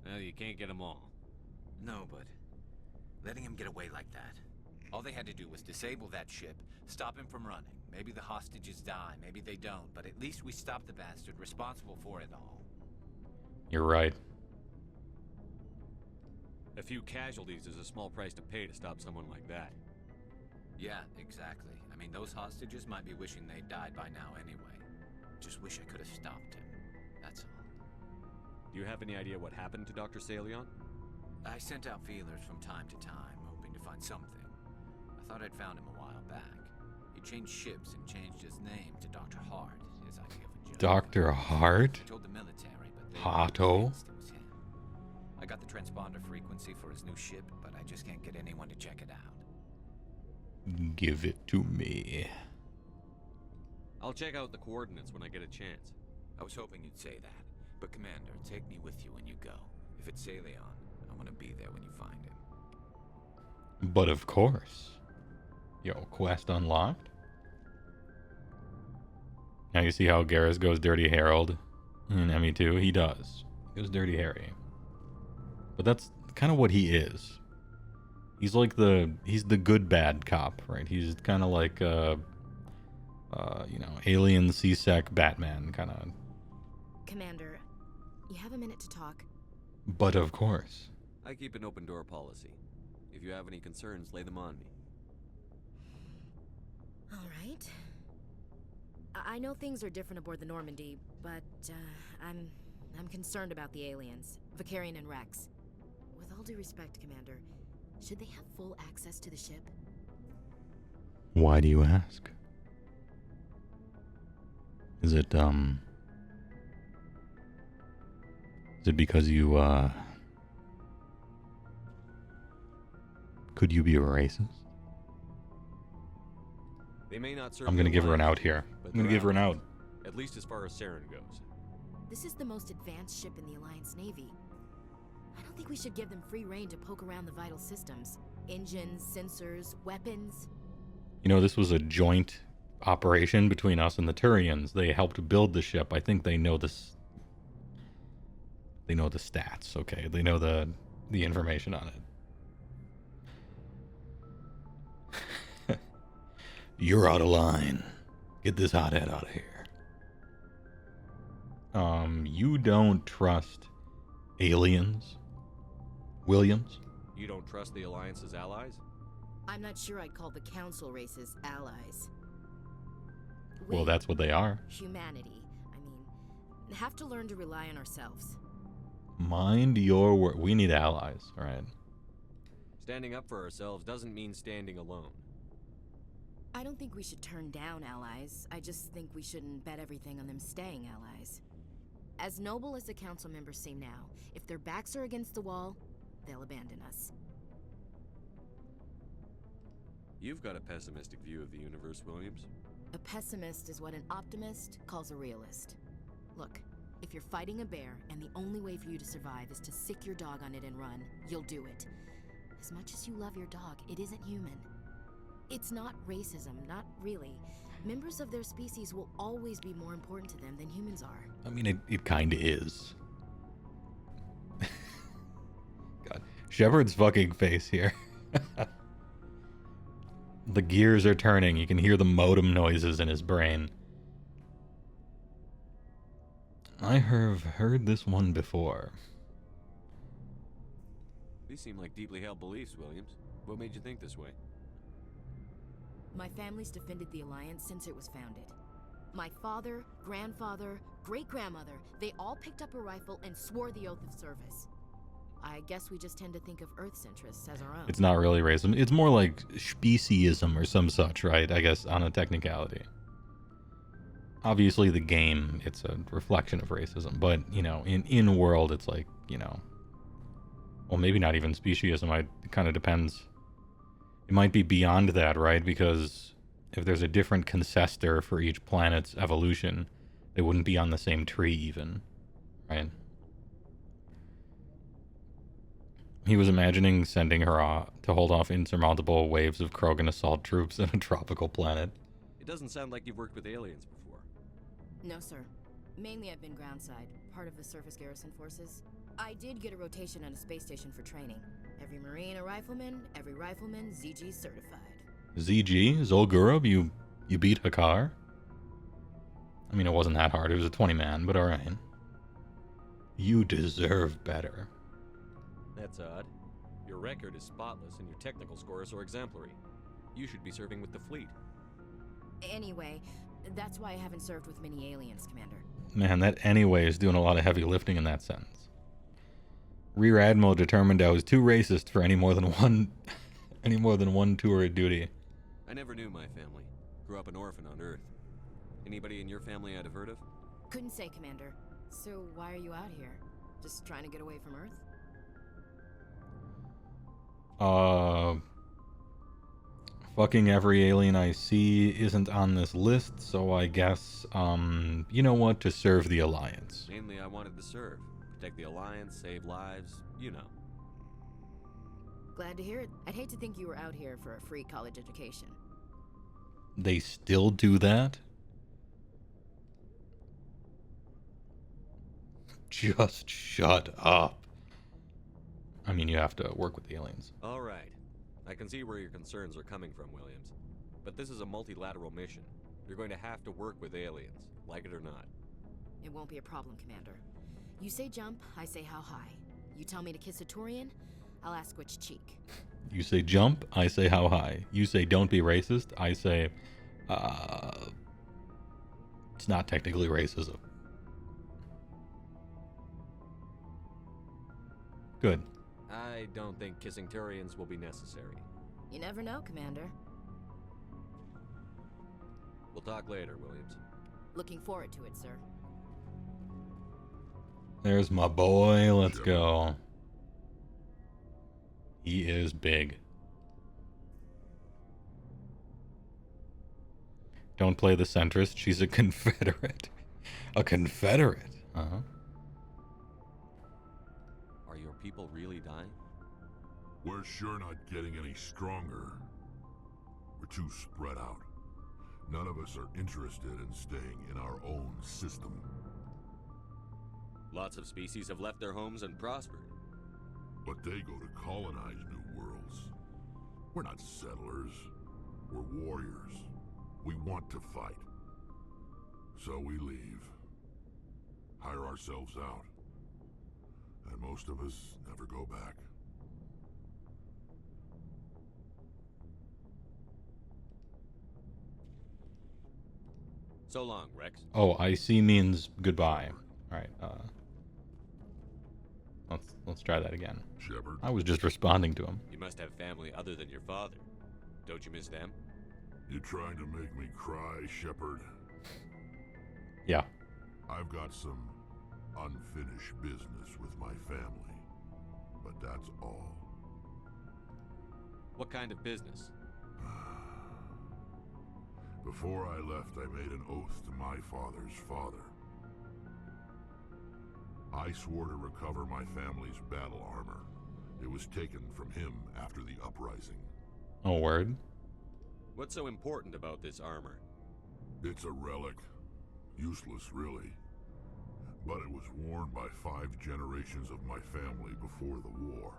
Well, you can't get them all. No, but letting him get away like that. All they had to do was disable that ship, stop him from running. Maybe the hostages die, maybe they don't, but at least we stopped the bastard responsible for it all. You're right. A few casualties is a small price to pay to stop someone like that. Yeah, exactly. I mean, those hostages might be wishing they'd died by now anyway. Just wish I could have stopped him. That's all. Do you have any idea what happened to Dr. Salion? I sent out feelers from time to time, hoping to find something. I thought I'd found him a while back. He changed ships and changed his name to Dr. Hart, his idea of a joke. Dr. Hart? He told the military, but they Hato? it was him. I got the transponder frequency for his new ship, but I just can't get anyone to check it out. Give it to me. I'll check out the coordinates when I get a chance. I was hoping you'd say that. But Commander, take me with you when you go. If it's Salion, I want to be there when you find him. But of course. Yo, quest unlocked. Now you see how Garrus goes Dirty Harold in ME2? He does. He goes Dirty Harry. But that's kind of what he is. He's like he's the good bad cop, right? He's kind of like, alien CSEC Batman kind of. Commander, you have a minute to talk? But of course. I keep an open door policy. If you have any concerns, lay them on me. All right. I know things are different aboard the Normandy, but I'm concerned about the aliens, Vicarian and Rex. With all due respect, Commander, should they have full access to the ship? Why do you ask? Is it because you, could you be a racist? They may not serve I'm gonna give her an out here. I'm gonna give her an out. At least as far as Saren goes. This is the most advanced ship in the Alliance Navy. I don't think we should give them free rein to poke around the vital systems. Engines, sensors, weapons. You know, this was a joint operation between us and the Turians. They helped build the ship. I think they know this. They know the stats, okay? They know the information on it. You're out of line. Get this hothead out of here. You don't trust aliens, Williams? You don't trust the Alliance's allies? I'm not sure I'd call the Council races allies. Well, that's what they are. Humanity, have to learn to rely on ourselves. Mind your word. We need allies, right? Standing up for ourselves doesn't mean standing alone. I don't think we should turn down allies. I just think we shouldn't bet everything on them staying allies. As noble as the council members seem now, if their backs are against the wall, they'll abandon us. You've got a pessimistic view of the universe, Williams. A pessimist is what an optimist calls a realist. Look, if you're fighting a bear and the only way for you to survive is to sick your dog on it and run, you'll do it. As much as you love your dog, it isn't human. It's not racism, not really. Members of their species will always be more important to them than humans are. I mean, it kind of is. God. Shepard's fucking face here. The gears are turning. You can hear the modem noises in his brain. I have heard this one before. These seem like deeply held beliefs, Williams. What made you think this way? My family's defended the Alliance since it was founded. My father, grandfather, great-grandmother, they all picked up a rifle and swore the oath of service. I guess we just tend to think of Earth's interests as our own. It's not really racism. It's more like speciesism or some such, right? I guess on a technicality. Obviously, the game, it's a reflection of racism. But, you know, in world, it's like, you know... Well, maybe not even speciesism. It kind of depends. It might be beyond that, right? Because if there's a different concestor for each planet's evolution, they wouldn't be on the same tree even, right? He was imagining sending her to hold off insurmountable waves of Krogan assault troops in a tropical planet. It doesn't sound like you've worked with aliens before. No, sir. Mainly I've been groundside, part of the surface garrison forces. I did get a rotation at a space station for training. Every Marine a rifleman, every rifleman ZG certified. ZG? Zolgurub? You beat Hakar? I mean, it wasn't that hard. It was a 20-man, but alright. You deserve better. That's odd. Your record is spotless and your technical scores are exemplary. You should be serving with the fleet. Anyway, that's why I haven't served with many aliens, Commander. Man, that anyway is doing a lot of heavy lifting in that sentence. Rear Admiral determined I was too racist for any more than one tour of duty. I never knew my family. Grew up an orphan on Earth. Anybody in your family I'd have heard of? Couldn't say, Commander. So why are you out here? Just trying to get away from Earth? Fucking every alien I see isn't on this list, so I guess, you know what, to serve the Alliance. Mainly I wanted to serve. Protect the Alliance, save lives, you know. Glad to hear it. I'd hate to think you were out here for a free college education. They still do that? Just shut up. I mean, you have to work with the aliens. All right. I can see where your concerns are coming from, Williams. But this is a multilateral mission. You're going to have to work with aliens, like it or not. It won't be a problem, Commander. You say jump, I say how high. You tell me to kiss a Turian, I'll ask which cheek. You say jump, I say how high. You say don't be racist, I say, it's not technically racism. Good. I don't think kissing Turians will be necessary. You never know, Commander. We'll talk later, Williams. Looking forward to it, sir. There's my boy, let's go. He is big. Don't play the centrist, she's a Confederate. A Confederate? Uh-huh. Are your people really dying? We're sure not getting any stronger. We're too spread out. None of us are interested in staying in our own system. Lots of species have left their homes and prospered. But they go to colonize new worlds. We're not settlers. We're warriors. We want to fight. So we leave. Hire ourselves out. And most of us never go back. So long, Rex. Oh, I see means goodbye. Alright, let's try that again. Shepard? I was just responding to him. You must have family other than your father. Don't you miss them? You trying to make me cry, Shepard? Yeah. I've got some unfinished business with my family, but that's all. What kind of business? Before I left, I made an oath to my father's father. I swore to recover my family's battle armor. It was taken from him after the uprising. Oh, word? What's so important about this armor? It's a relic. Useless, really. But it was worn by 5 generations of my family before the war.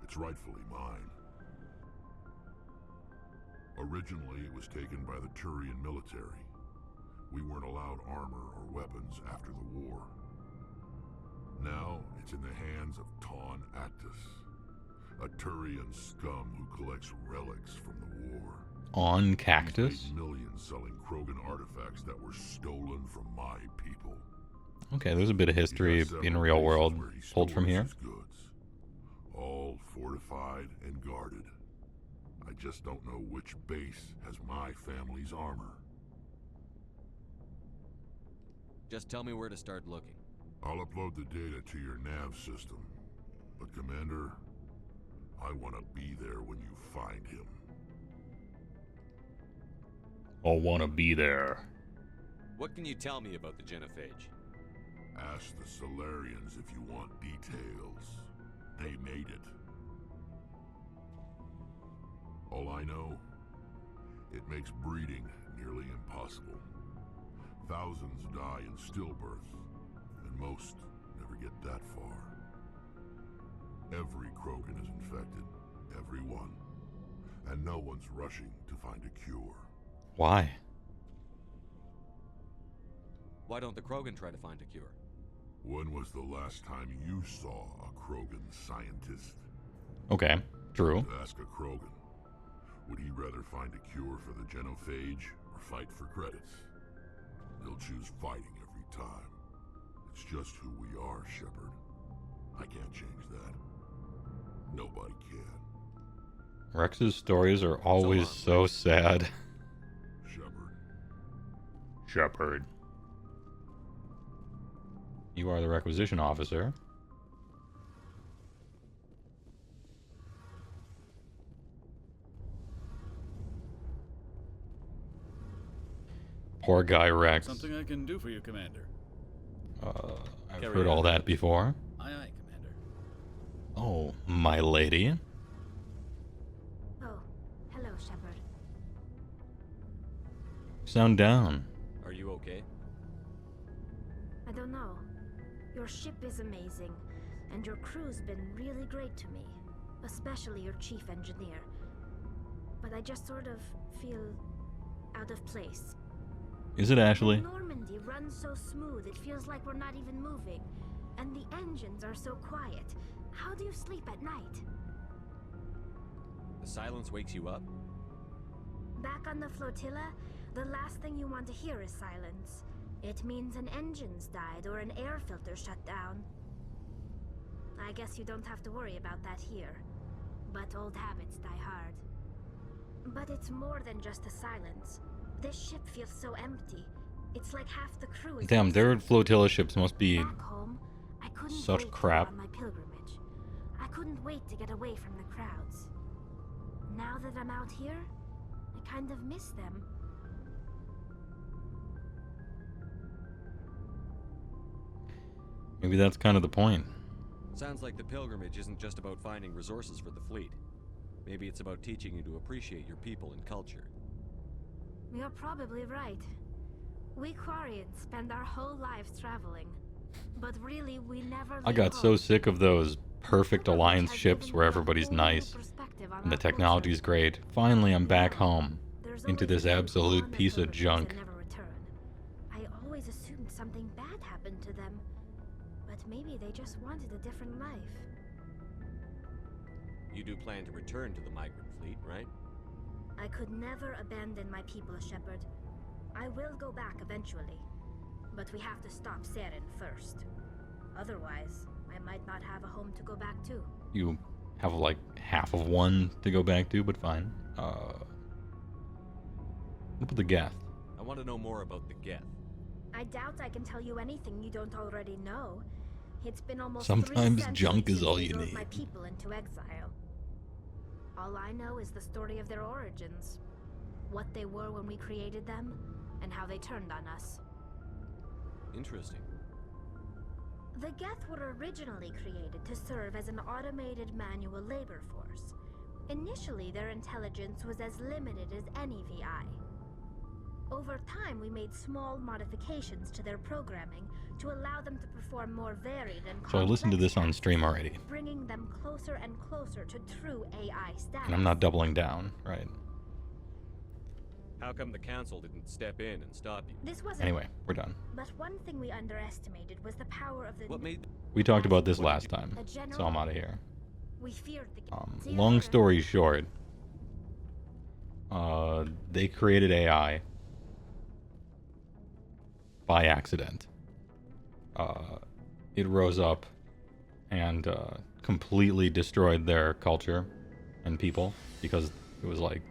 It's rightfully mine. Originally, it was taken by the Turian military. We weren't allowed armor or weapons after the war. Now, it's in the hands of Taun Actus, a Turian scum who collects relics from the war. On Cactus? He's made millions selling Krogan artifacts that were stolen from my people. Okay, there's a bit of history in real world pulled from here. Goods. All fortified and guarded. I just don't know which base has my family's armor. Just tell me where to start looking. I'll upload the data to your nav system. But Commander, I want to be there when you find him. I'll want to be there. What can you tell me about the genophage? Ask the Solarians if you want details. They made it. All I know, it makes breeding nearly impossible. Thousands die in stillbirth, and most never get that far. Every Krogan is infected, every one. And no one's rushing to find a cure. Why? Why don't the Krogan try to find a cure? When was the last time you saw a Krogan scientist? Okay, true. Ask a Krogan. Would he rather find a cure for the genophage or fight for credits? He'll choose fighting every time. It's just who we are, Shepard. I can't change that. Nobody can. Rex's stories are always so sad. Shepard. You are the requisition officer. Poor guy Rex. Something I can do for you, Commander. I've heard all that before. Aye, aye, Commander. Oh, my lady. Oh, hello, Shepard. Sound down. Are you okay? I don't know. Your ship is amazing, and your crew's been really great to me, especially your chief engineer. But I just sort of feel out of place. Is it Ashley? Normandy runs so smooth it feels like we're not even moving, and the engines are so quiet. How do you sleep at night? The silence wakes you up? Back on the flotilla, the last thing you want to hear is silence. It means an engine's died or an air filter shut down. I guess you don't have to worry about that here. But old habits die hard. But it's more than just the silence. This ship feels so empty. It's like half the crew is Damn, their flotilla ships must be back home. I couldn't such wait to go crap. on my pilgrimage. I couldn't wait to get away from the crowds. Now that I'm out here, I kind of miss them. Maybe that's kind of the point. Sounds like the pilgrimage isn't just about finding resources for the fleet. Maybe it's about teaching you to appreciate your people and culture. You're probably right. We Quarians spend our whole lives traveling. But really, we never I got so sick of those perfect alliance ships where everybody's nice and the technology's great. Finally, I'm back home into this absolute piece of junk. I always assumed something bad happened to them. But maybe they just wanted a different life. You do plan to return to the migrant fleet, right? I could never abandon my people, Shepard. I will go back eventually. But we have to stop Saren first. Otherwise, I might not have a home to go back to. You have like half of one to go back to, but fine. What about the Geth? I want to know more about the Geth. I doubt I can tell you anything you don't already know. It's been almost Sometimes 3 junk centuries is all since you they drove need. my people into exile. All I know is the story of their origins. What they were when we created them, and how they turned on us. Interesting. The Geth were originally created to serve as an automated manual labor force. Initially, their intelligence was as limited as any VI. Over time, we made small modifications to their programming to allow them to perform more varied and So I listened to complex this on tasks, stream already, bringing them closer and closer to true AI status. and I'm not doubling down, right? How come the council didn't step in and stop you? This wasn't. Anyway, we're done. But one thing we underestimated was the power of the. What made? We talked about this last time, A general- so I'm out of here. We feared the. See you Long later. story short, they created AI by accident. It rose up and completely destroyed their culture and people, because it was like,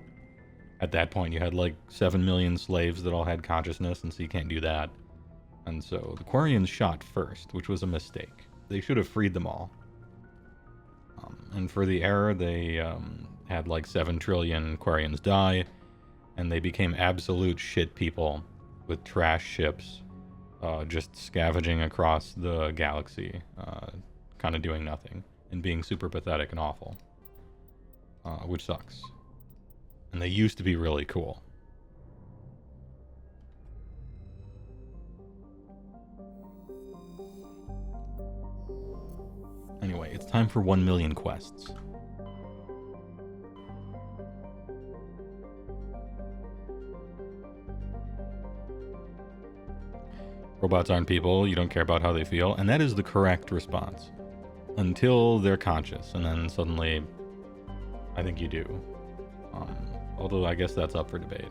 at that point you had like 7 million slaves that all had consciousness, and so you can't do that. And so the Quarians shot first, which was a mistake. They should have freed them all. And for the era, they had like 7 trillion Quarians die, and they became absolute shit people with trash ships, just scavenging across the galaxy, kind of doing nothing, and being super pathetic and awful, which sucks. And they used to be really cool. Anyway, it's time for 1 million quests. Robots aren't people, you don't care about how they feel, and that is the correct response. Until they're conscious, and then suddenly, I think you do. Although I guess that's up for debate.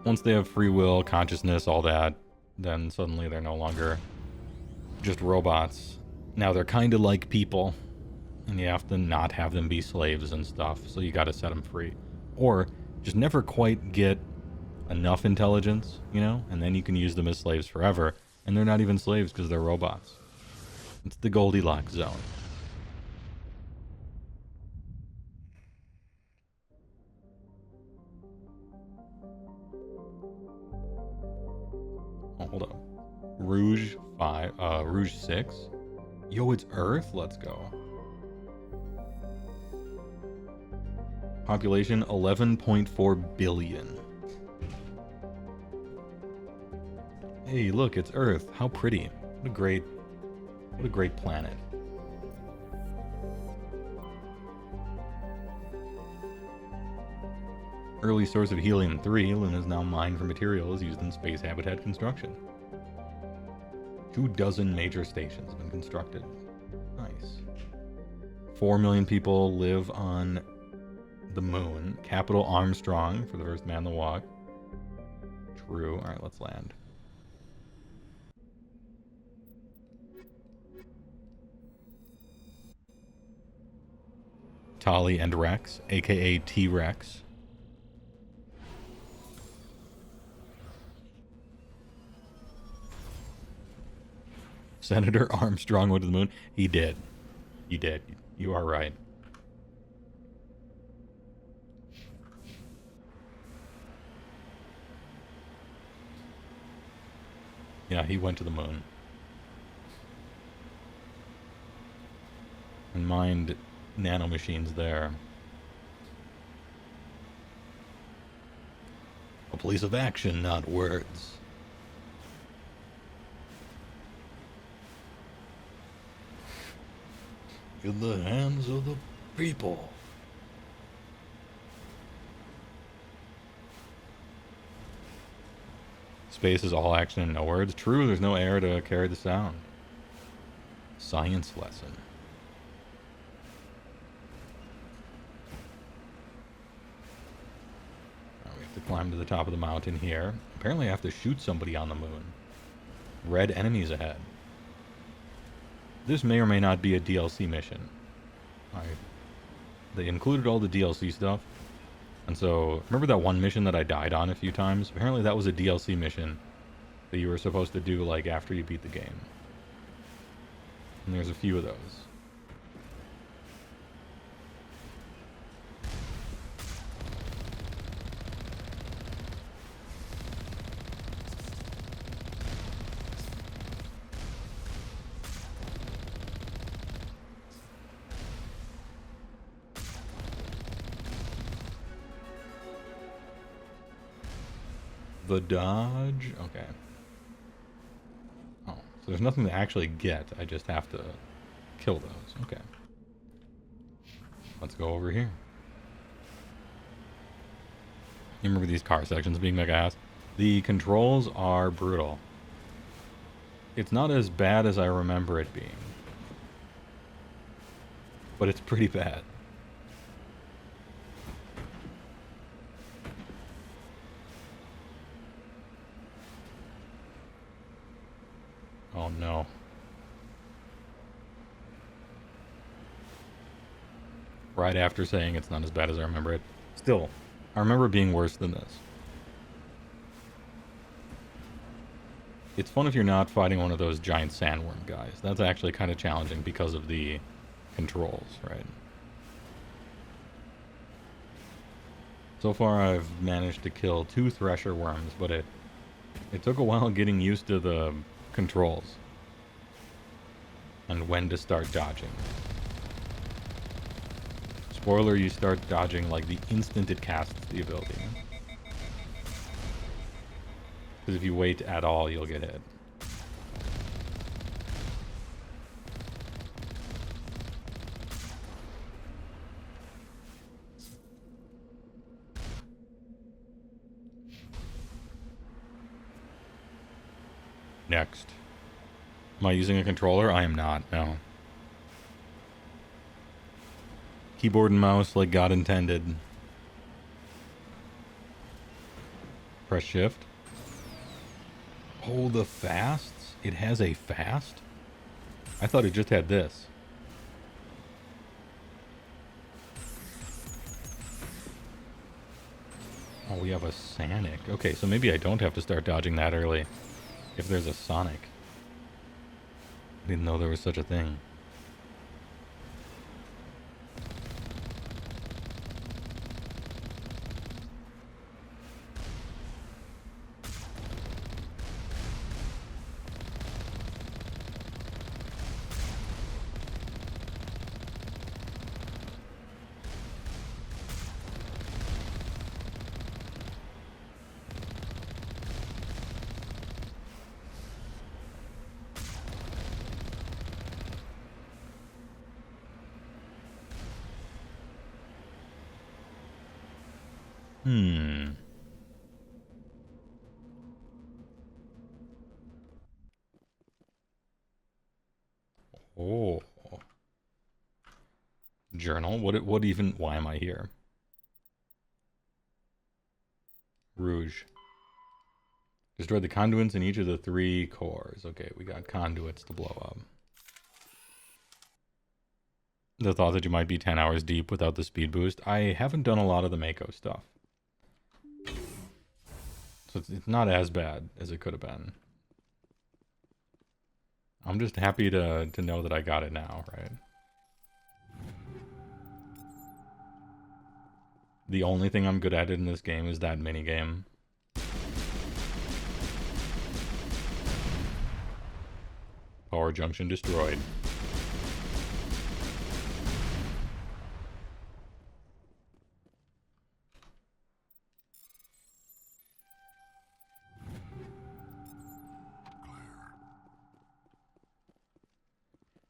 Once they have free will, consciousness, all that, then suddenly they're no longer just robots. Now they're kind of like people, and you have to not have them be slaves and stuff, so you gotta set them free. Or just never quite get enough intelligence, you know, and then you can use them as slaves forever, and they're not even slaves because they're robots. It's the Goldilocks zone. Oh, hold up. Rouge 6? Yo, it's Earth? Let's go. Population 11.4 billion. Hey, look, it's Earth. How pretty. What a great planet. Early source of helium-3, helium is now mined for materials used in space habitat construction. 24 major stations have been constructed. Nice. 4 million people live on the moon. Capital Armstrong for the first man to walk. True. Alright, let's land. Tali and Rex, aka T-Rex. Senator Armstrong went to the moon. He did. He did. You are right. Yeah, he went to the moon. And mined nanomachines there. A police of action, not words. In the hands of the people. Space is all action and no words. True, there's no air to carry the sound. Science lesson. We have to climb to the top of the mountain here. Apparently I have to shoot somebody on the moon. Red enemies ahead. This may or may not be a DLC mission. They included all the DLC stuff. And so, remember that one mission that I died on a few times? Apparently that was a DLC mission that you were supposed to do, like, after you beat the game. And there's a few of those. The dodge? Okay. Oh, so there's nothing to actually get. I just have to kill those. Okay. Let's go over here. You remember these car sections being mega ass? The controls are brutal. It's not as bad as I remember it being. But it's pretty bad. no. Right after saying it's not as bad as I remember it. Still, I remember it being worse than this. It's fun if you're not fighting one of those giant sandworm guys. That's actually kind of challenging because of the controls, right? So far I've managed to kill 2 thresher worms, but it took a while getting used to the controls. And when to start dodging. Spoiler, you start dodging like the instant it casts the ability. Because if you wait at all, you'll get hit. Next. Am I using a controller? I am not, no. Keyboard and mouse like God intended. Press shift. Oh, the fasts? It has a fast? I thought it just had this. Oh, we have a Sonic. Okay, so maybe I don't have to start dodging that early if there's a Sonic. I didn't know there was such a thing. Oh. Journal? What even, why am I here? Rouge. Destroy the conduits in each of the 3 cores. Okay, we got conduits to blow up. The thought that you might be 10 hours deep without the speed boost. I haven't done a lot of the Mako stuff. So it's not as bad as it could have been. I'm just happy to know that I got it now, right? The only thing I'm good at in this game is that minigame. Power junction destroyed.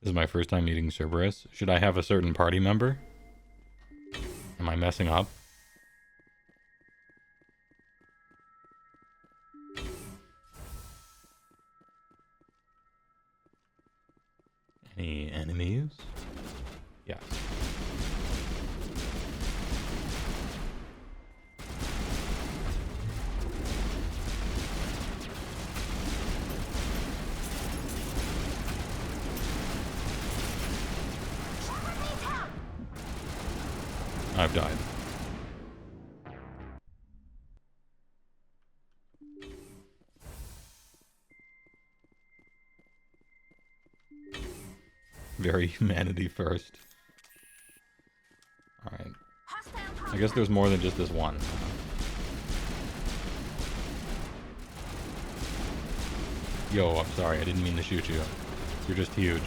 This is my first time meeting Cerberus. Should I have a certain party member? Am I messing up? Any enemies? Yes. I've died. Very humanity first. Alright. I guess there's more than just this one. Yo, I'm sorry, I didn't mean to shoot you. You're just huge.